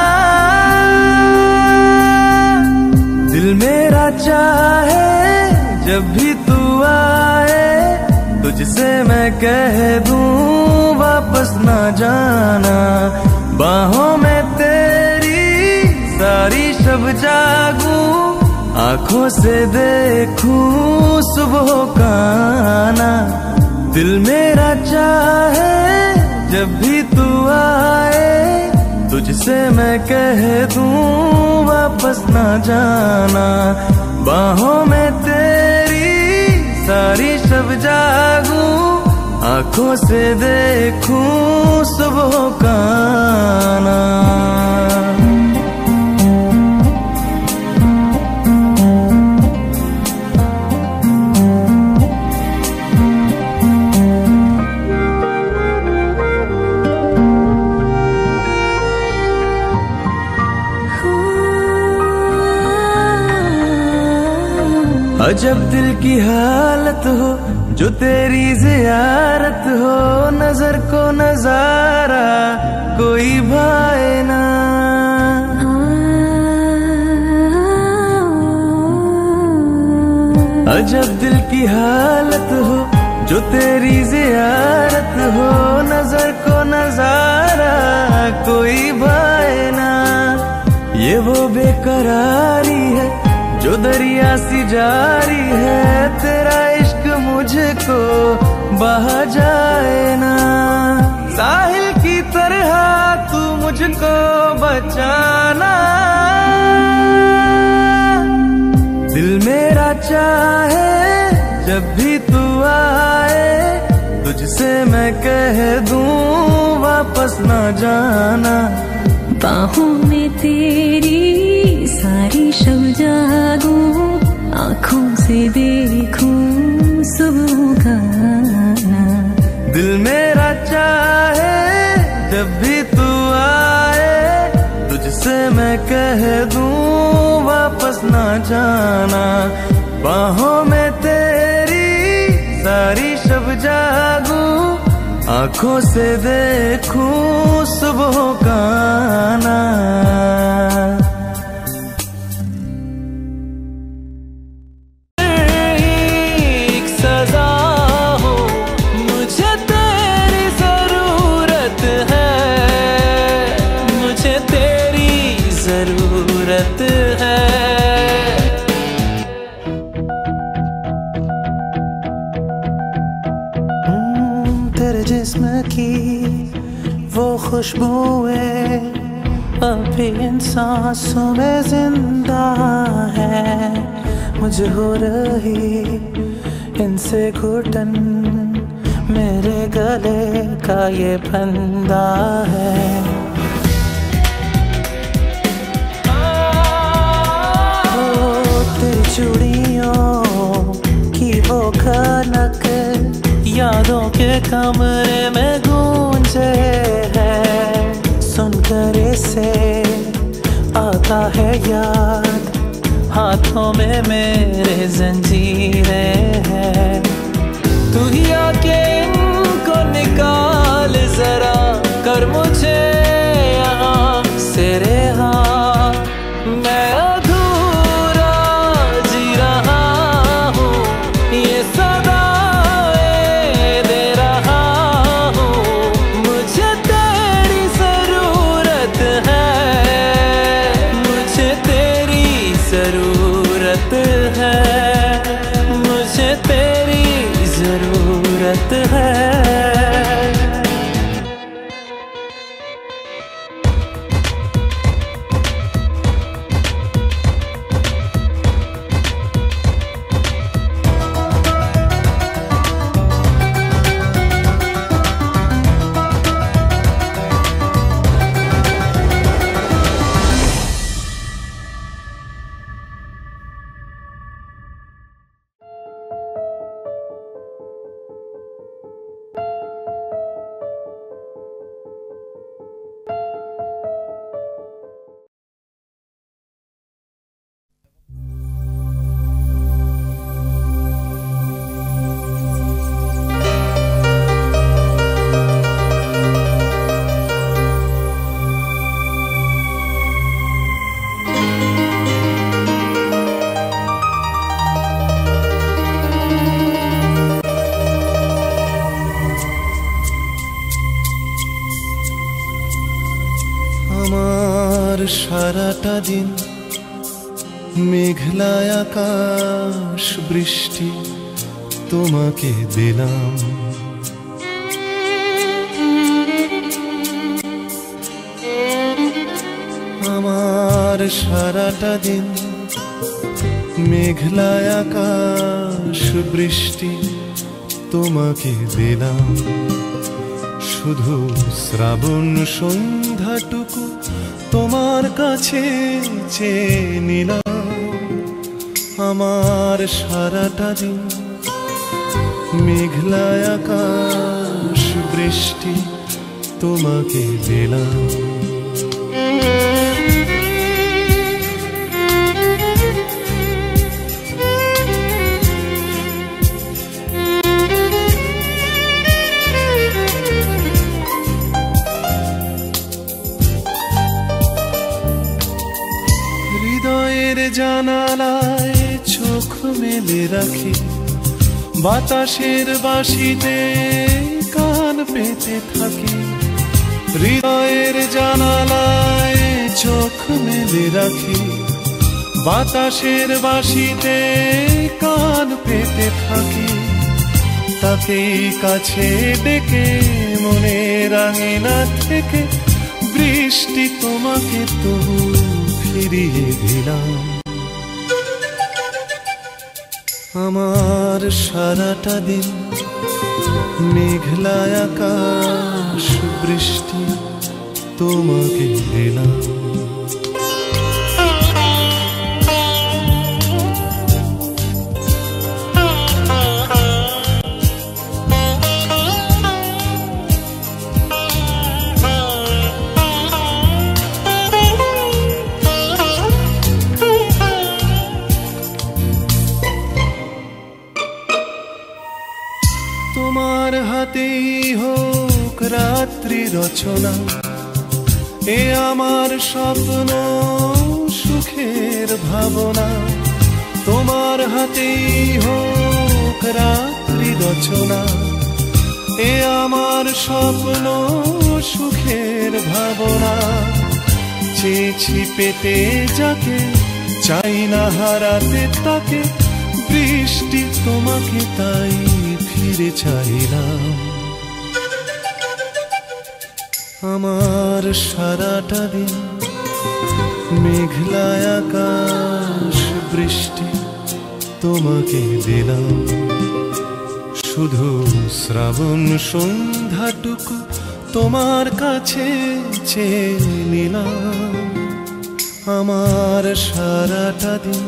दिल मेरा चाहे जब भी तू आए, तुझसे मैं कह दूं वापस ना जाना। बाहों में तेरी सारी शब जागूं, आंखों से देखूं सुबह का आना। दिल मेरा चाहे जब भी तू आए, तुझसे मैं कह दूं वापस ना जाना। बाहों में तेरी सारी शब जागूं, आंखों से देखूं सुबह का आना। अजब दिल की हालत हो जो तेरी ज़ियारत हो, नजर को नजारा कोई भाए ना। अजब दिल की हालत हो जो तेरी ज़ियारत हो, नजर को नजारा कोई भाए ना। ये वो बेकरारी है जो दरिया सी जारी है, तेरा इश्क मुझको बहा जाए ना। साहिल की तरह तू मुझको बचाना, दिल मेरा चाहे जब भी तू आए, तुझसे मैं कह दूं वापस ना जाना। बाहों में तेरी सारी शब जागूं, आँखों से देखूं सुबह का आना। दिल मेरा चाहे जब भी तू आए, तुझसे मैं कह दूं वापस ना जाना। बाहों में तेरी सारी शब जागूं, आँखों से देखूं सुबह का आना। एक सजा हो मुझे तेरी जरूरत है, मुझे तेरी जरूरत है। जिस्म की वो खुशबुएं अब भी इन सांसों में जिंदा है। मुझे हो रही इनसे घुटन, मेरे गले का ये फंदा है। तेरी चूड़ियों की वो खनक यादों के कमरे में गूंजे है। सुनकर इसे आता है याद, हाथों में मेरे जंजीरें हैं। तू ही आके इनको निकाल जरा, कर मुझे यहाँ से रिहा। मैं अधूरा जी रहा हूँ, ये सदाएं दे रहा हूँ। मुझे तेरी जरूरत है, मुझे तेरी जरूरत है, मुझे तेरी जरूरत है। সারাটা দিন মেঘলা আকাশ বৃষ্টি তোমাকে দিলাম। আমার সারাটা দিন মেঘলা আকাশ বৃষ্টি তোমাকে দিলাম। শুধু শ্রাবণ সন্ধ্যাটুকু তোমার কাছে চেয়ে নিলাম। আমার সারাটা দিন মেঘলা আকাশ বৃষ্টি তোমাকে দিলাম। জানালায় চোখ মেলে রাখি, বাতাসের বাঁশিতে কান পেতে থাকি। হৃদয়ের জানালায় চোখ মেলে রাখি, বাতাসের বাঁশিতে কান পেতে থাকি। তাকেই কাছে ডেকে মনের আঙিনা থেকে বৃষ্টি তোমাকে তবু ফিরিয়ে দিলাম। আমার সারাটা দিন মেঘলা আকাশ বৃষ্টি তোমাকে দিলাম। তোমার হাতেই হোক রাত্রি রচনা, এ আমার স্বপ্ন সুখের ভাবনা। তোমার হাতেই হোক রাত্রি রচনা, এ আমার স্বপ্ন সুখের ভাবনা। চেয়েছি পেতে যাকে, চাই না হারাতে তাকে, বৃষ্টি তোমাকে তাই ফিরে চাইলাম। আমার সারাটা দিন মেঘলা আকাশ বৃষ্টি তোমাকে দিলাম, শুধু শ্রাবণ সন্ধ্যাটুকু তোমার কাছে চেয়ে নিলাম। আমার সারাটা দিন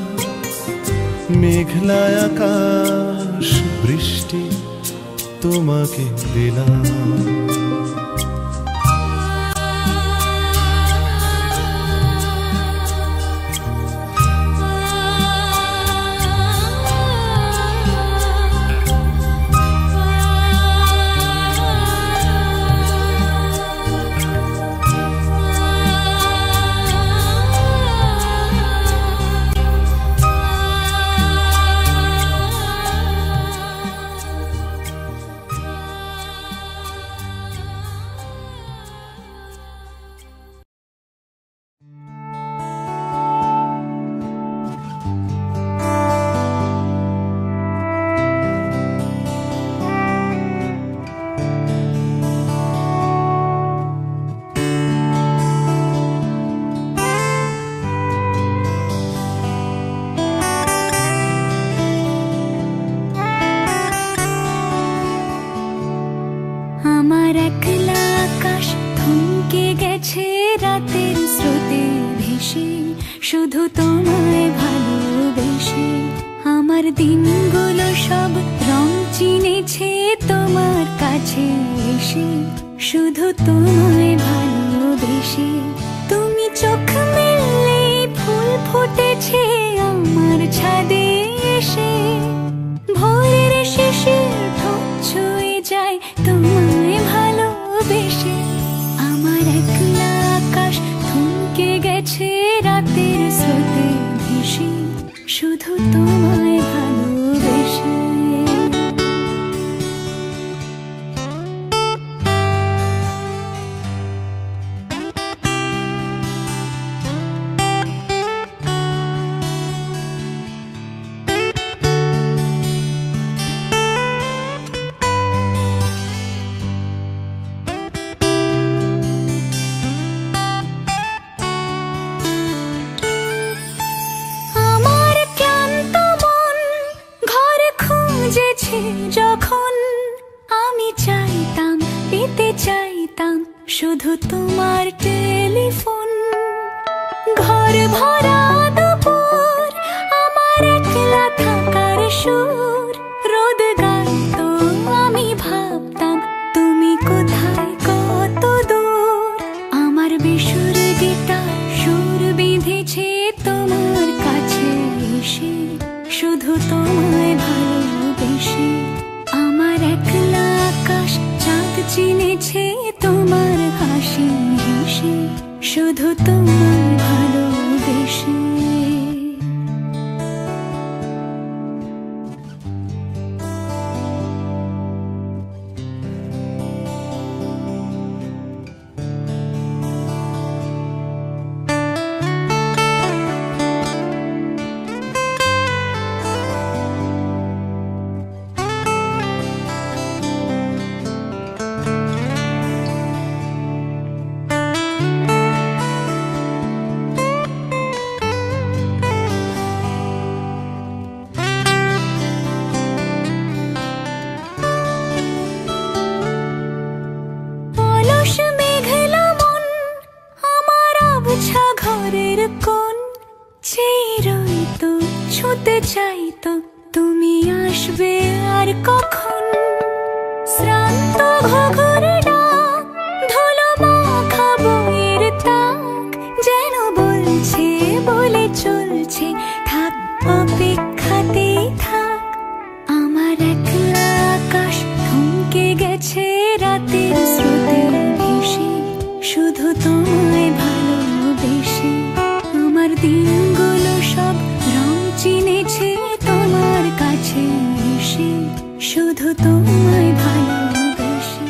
মেঘলা আকাশ বৃষ্টি তোমাকে দিলাম। শুধু তোমায় ভালোবেসে আমার দিনগুলো সব রং চিনেছে তোমার কাছে এসে, শুধু তোমায় ভালোবেসে। তুমি চোখ মেললে ফুল ফুটেছে আমার ছাদে এসে, ভোরের শিশির ঠোঁট ছুঁয়ে যায় তোমায় ভালোবেসে। আমার একলা আকাশ থমকে গেছে রাতের স্রোতে ভেসে, শুধু তোমায় ভালোবেসে। যখন আমি চাইতাম পেতে চাইতাম শুধু তোমার টেলিফোন, ঘর ভরা দুপুর আমার একলা থাকার সুর রোদ গাইতো, আমি ভাবতাম তুমি কোথায় কত দূর। আমার বেসুর গিটার সুর বিঁধেছে তোমার কাছে এসে, শুধু তোমায় ভালোবেসে। আমার একলা আকাশ চাঁদ চিনেছে তোমার হাসি হেসে, শুধু তোমায় ভালোবেসে। ঘরের কোণ চেয়ে ছুতে চাইতো তুমি আসবে আর কখন। শ্রান্ত ঘুঘুর ডাক ধুলো মাখা বইয়ের তাক যেন বলছে বলে চলছে থাক অপেক্ষাতেই থাক। আমার একলা আকাশ থমকে গেছে রাতের স্রোতে ভেসে, শুধু তোমায় ভালোবেসে। আমার দিনগুলো সব রং চিনেছে তোমার কাছে এসে, শুধু তোমায় ভালোবেসে।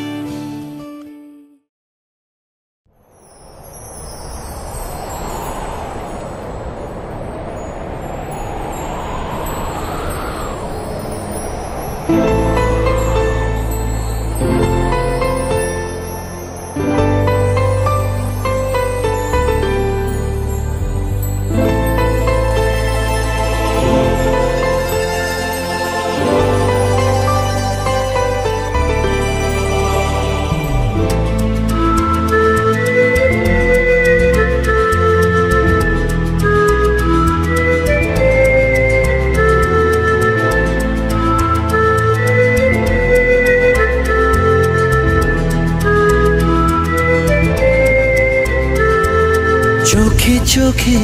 চোখে চোখে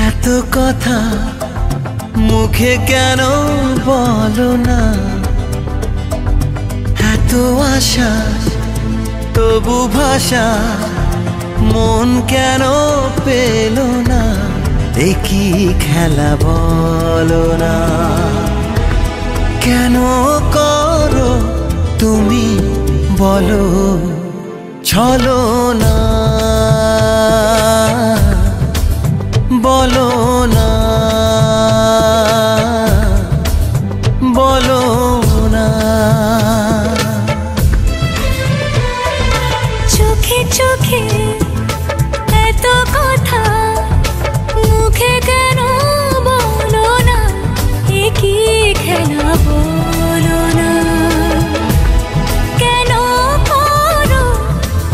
এত কথা মুখে কেন বলো না, এত আশা তবু ভাষা মন কেন পেল না, দেখি খেলা বলো না, কেন করো তুমি বলো ছলো না, বলো না, বলো না। চোখে চোখে এত কথা মুখে কেন বলো না, একই খেলা বলো না, কেন করো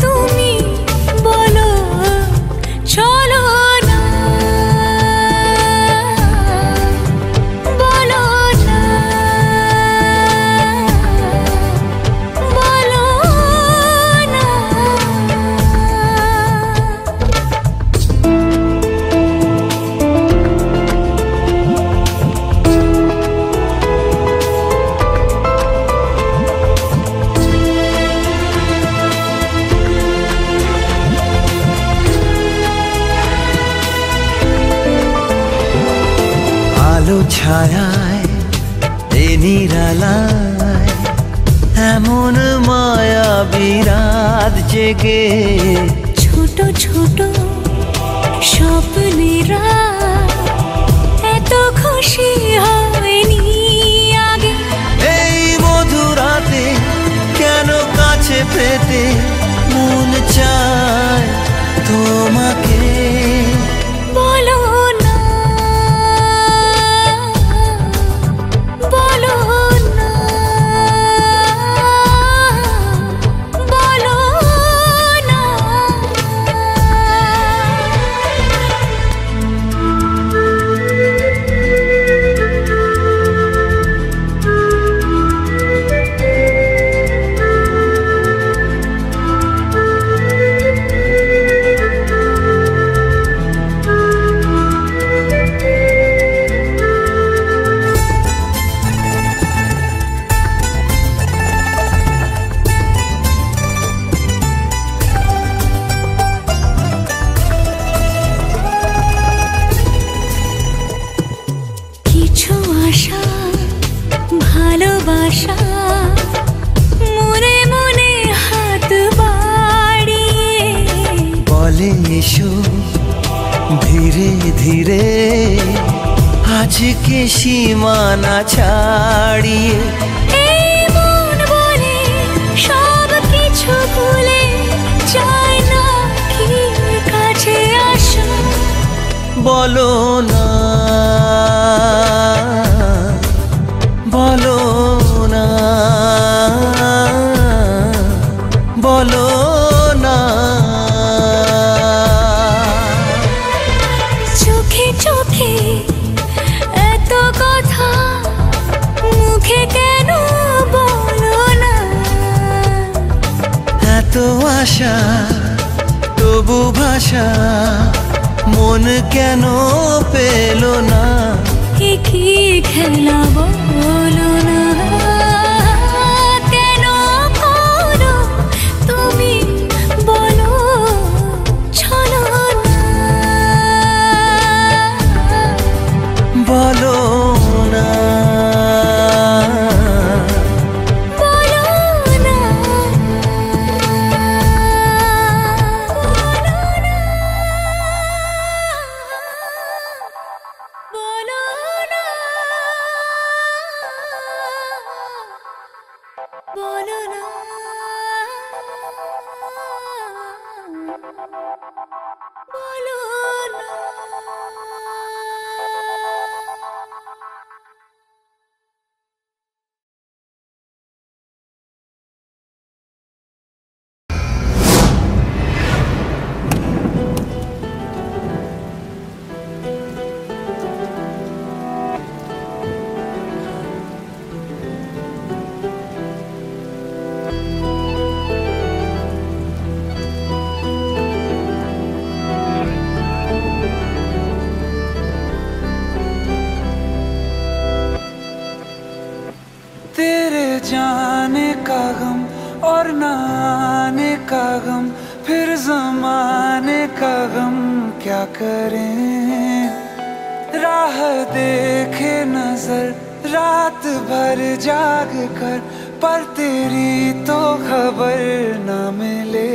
তুমি বলো চলো না, বলো না, বলো না। আলো ছায়ায় এ নিরালায় এমন মায়া বিরাত জেগে, ছোট ছোট স্বপ্নেরা এত খুশি হয়নি আগে, এই মধুরাতে কেন কাছে পেতে মন চায় তোমাকে, বলো না, বলো না, বলো না। কিছু আশা ভালোবাসা মনে মনে হাত বাড়িয়ে বলে এসো ধীরে ধীরে আজকে সীমানা ছাড়িয়ে, এই মন বলে সব কিছু ভুলে যায় না কি কাছে আসো, বলো না, বলো না, বলো না। চোখে চোখে এত কথা মুখে কেন বলো না, এত আশা তবু ভাষা মন কেন পেল না, একই খেলা বলো না, কেন করো তুমি বলো চলো না, বলো না, বলো না, বলো না, বলো না, বলো না। तेरे जाने का गम और न आने का गम, फिर ज़माने का गम क्या करें। राह देखे नजर रात भर जाग कर, पर तेरी तो खबर न मिले।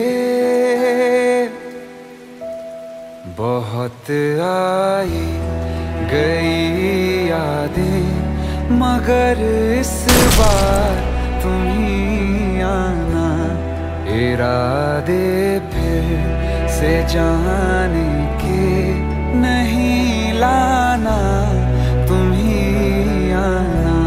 बहुत आई गई यादें, मगर इस बार तुम ही आना। इरादे फिर से जाने के नहीं लाना, तुम ही आना।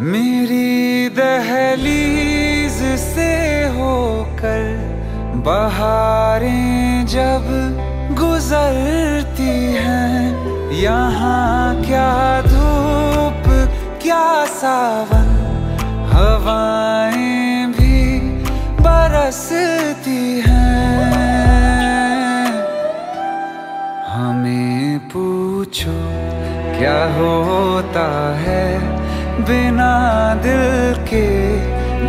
मेरी दहलीज से होकर बहारें जब गुजरती हैं, यहाँ क्या धूप क्या सावन, हवाएं भी बरसती हैं। हमें पूछो क्या होता है बिना दिल के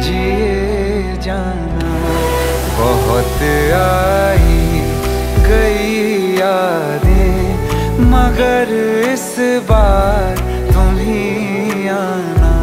जिए जाना। बहुत आई गई यादें, मगर इस बार तुम ही आना।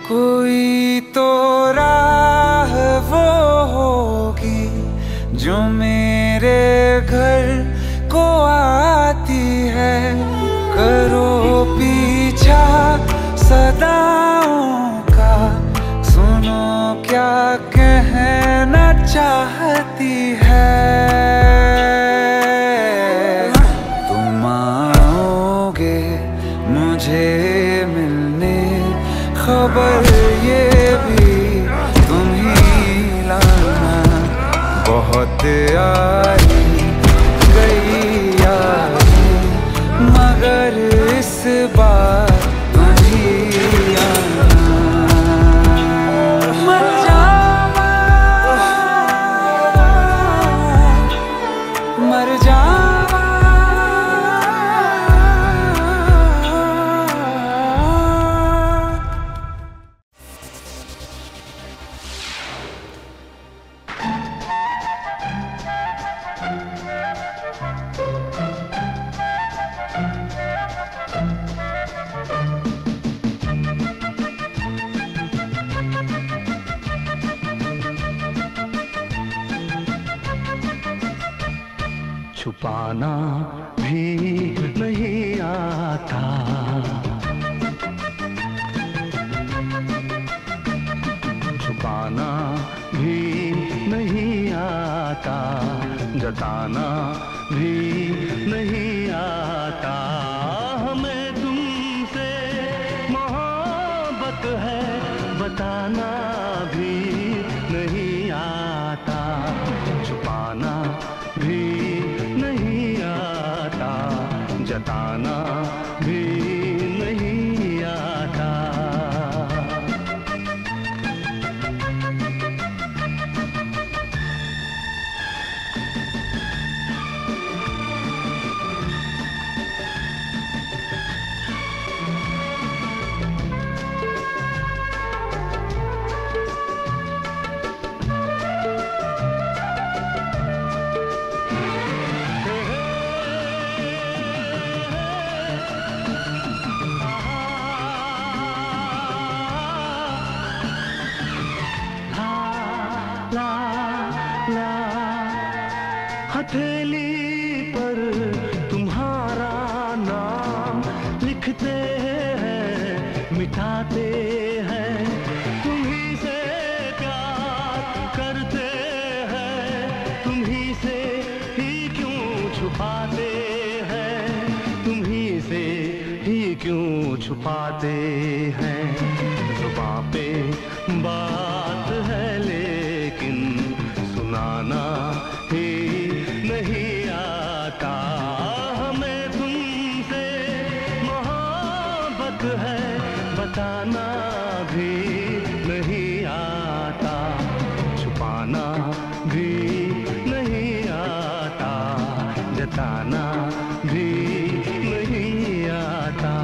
कोई तो राह वो होगी जो मेरे घर को आती है। करो पीछा सदाओं का, सुनो क्या कहना चाहती है। तुम आओगे मुझे मिलने, खबर ये भी तुम ही लाना। बहुत आई गई यादें, मगर इस बार तुम ही आना। मर जावा, मर जावा। छुपाना भी नहीं आता, छुपाना भी नहीं आता, जताना भी नहीं आता। हमें तुमसे मोहब्बत है, बताना भी नहीं आता। छुपाना भी नहीं आता, जताना भी नहीं आता। ला ला हथेली पर तुम्हारा नाम लिखते हैं मिटाते हैं तुम्ही से प्यार करते हैं तुम्ही से ही क्यों छुपाते हैं तुम्ही से ही क्यों छुपाते हैं जुबां पे बात है लेकिन सुनाना ही नहीं आता हमें तुमसे मोहब्बत है बताना भी नहीं आता छुपाना भी नहीं आता जताना भी नहीं आता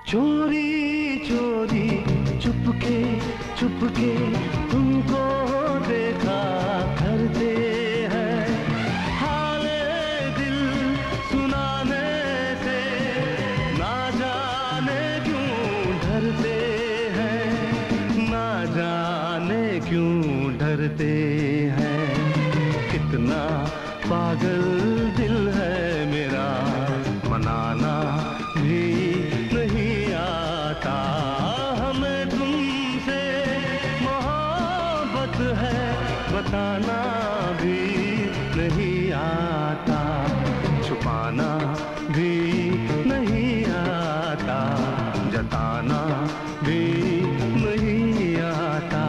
चोरी चोरी चुपके चुपके तुमको देखा करते हैं हाले दिल सुनाने से ना जाने क्यों डरते हैं ना जाने क्यों डरते हैं कितना पागल दिल है मेरा मनाना भी नहीं आता हमें तुमसे मोहब्बत है बताना भी नहीं आता छुपाना भी नहीं आता जताना भी नहीं आता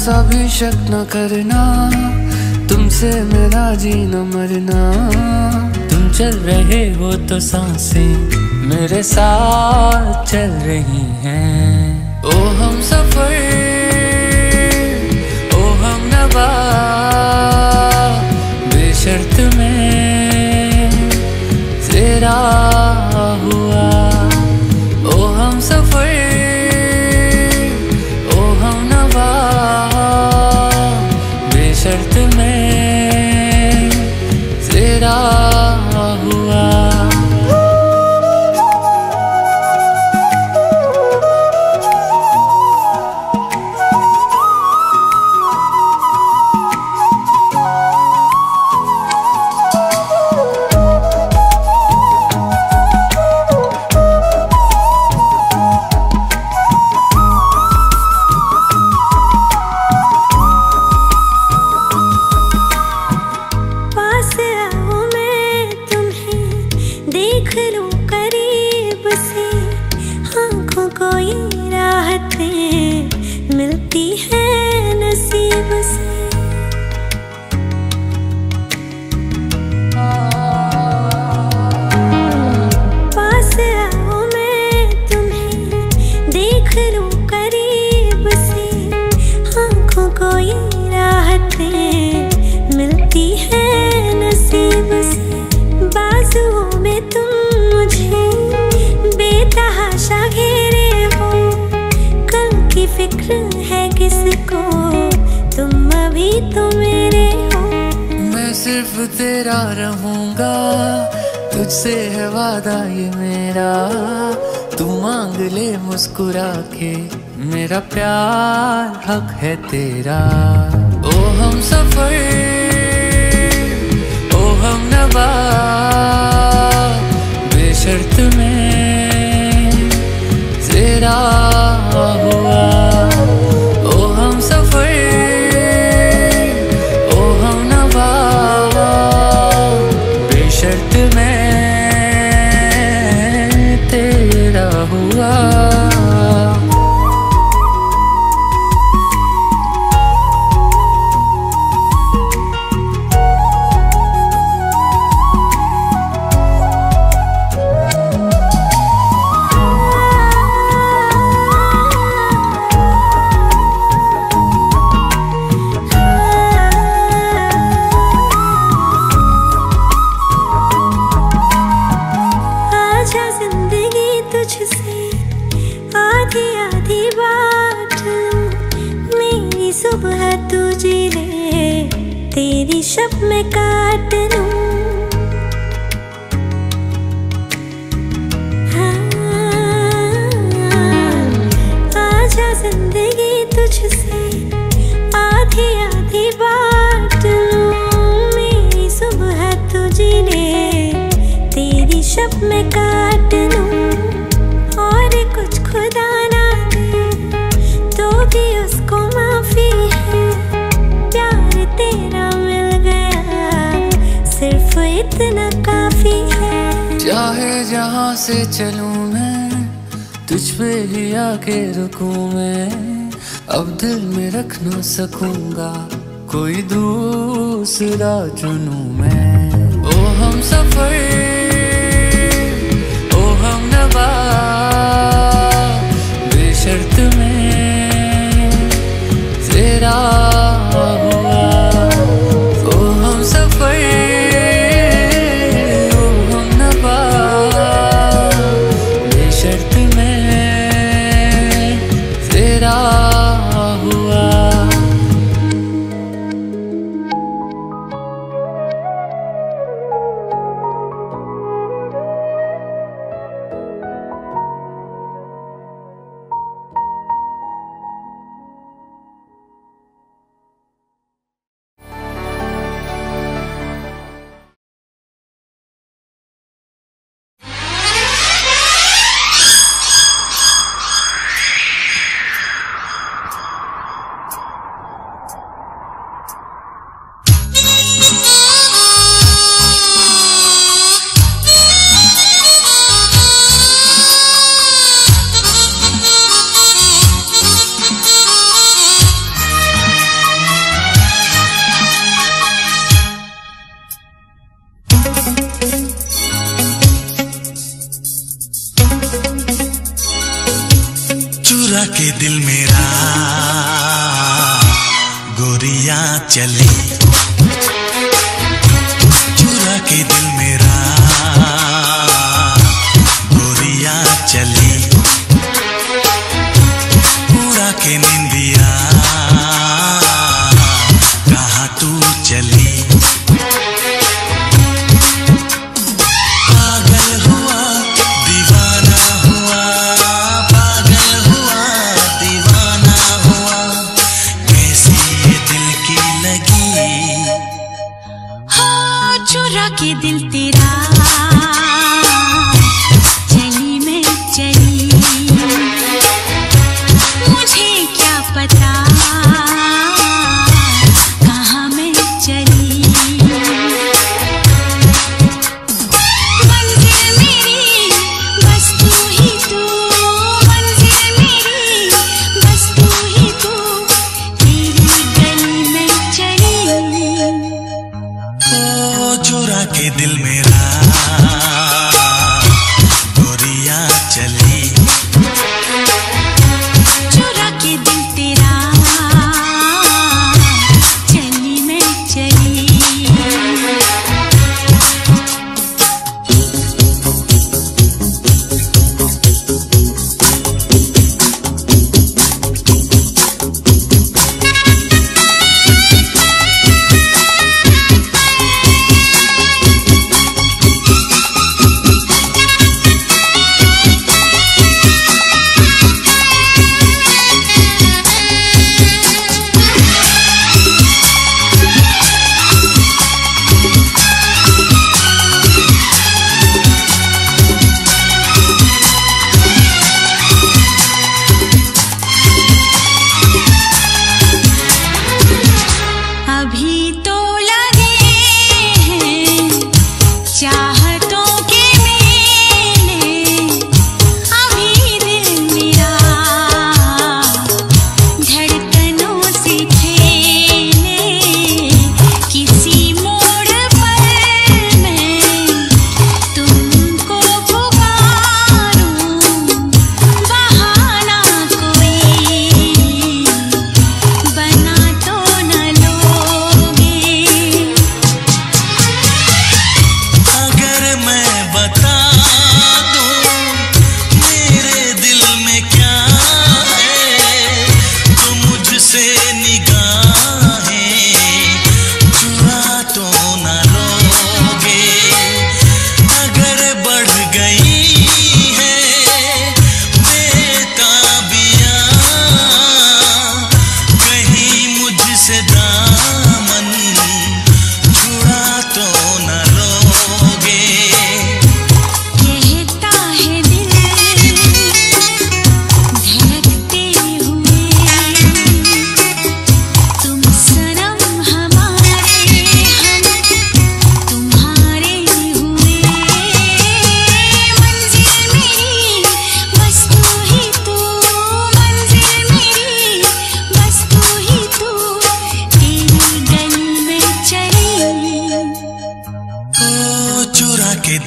सा भी शक न करना तुमसे मेरा जीना मरना तुम चल रहे हो तो सांसें मेरे साथ चल रही हैं ओ हम सफर ओ हम नवा बेशर्त में तेरा हुआ ओ हम सफर शर्त में तेरा हुआ सिर्फ तेरा रहूंगा, तुझसे है वादा ये मेरा। तू मांग ले मुस्कुरा के, मेरा प्यार हक है तेरा। ओ हम सफर, ओ हम नवा, बेशर्त में तेरा हुआ। ओ हम सफर, ओ हम नवा, बेशर्त में तेरा हुआ। तेरी शब में काट लूं, आजा जिंदगी तुझसे आधी आधी बांट लूं। मेरी सुबह तुझे ले तेरी शब में काट लूं। और कुछ खुदा ना दे तो भी उसको माफी है, प्यार तेरा मिल गया सिर्फ इतना काफी है। चाहे जहाँ से चलूं मैं, तुझ पे ही आके रुकूं मैं। अब दिल में रख ना सकूंगा, कोई दूसरा चुनूं मैं। ओ हम सफर, ओ हम नवा, बेशर्त में तेरा हुआ। ओ हम सफर, ओ हम नवा, बेशर्त में तेरा हुआ। चुरा के दिल मेरा गोरियां चली, चुरा के दिल मेरा गोरियां चली। उड़ा के निंदिया कहाँ तू चली। पागल हुआ दीवाना हुआ, पागल हुआ दीवाना हुआ, कैसी ये दिल की लगी। हाँ चुरा के दिल तेरा चली मैं चली, मुझे क्या पता कहाँ मैं चली। मंजिल मेरी बस तू ही तू, मंजिल मेरी बस तू ही तू, तेरी गली में चली। ओ चुरा के दिल मेरा गोरियां चली, चुरा के दिल तेरा चली मैं चली।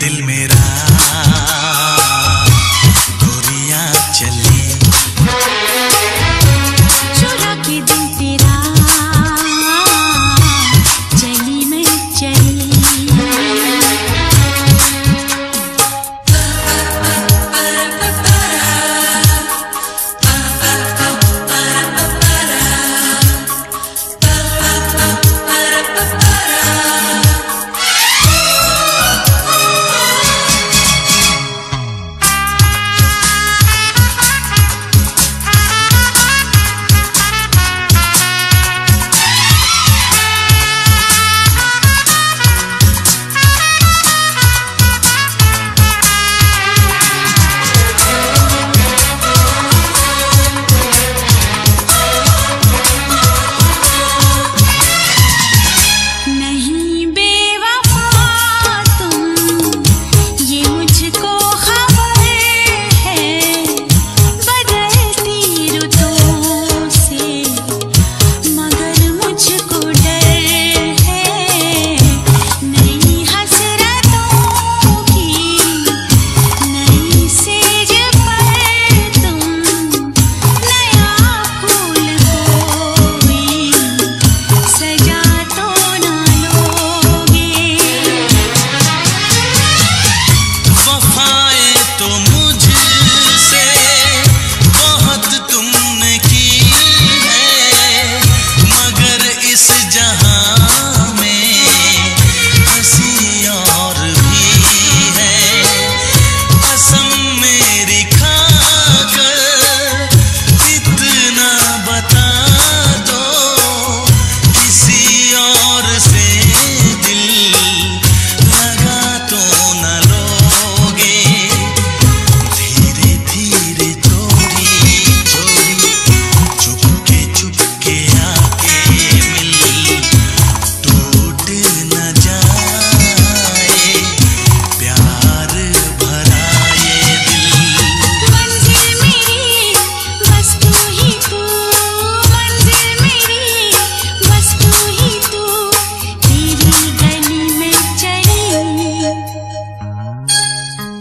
दिल मेरा गोरियां चली, चुरा के दिल तेरा चली मैं चली।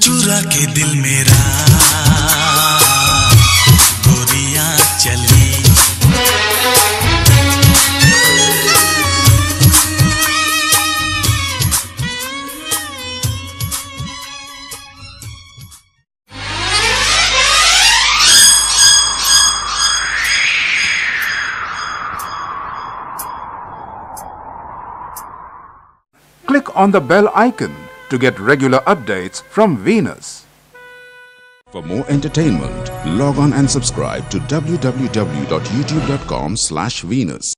चुरा के दिल मेरा गोरियां चली, Click on the bell icon to get regular updates from Venus. For more entertainment, log on and subscribe to www.youtube.com/Venus.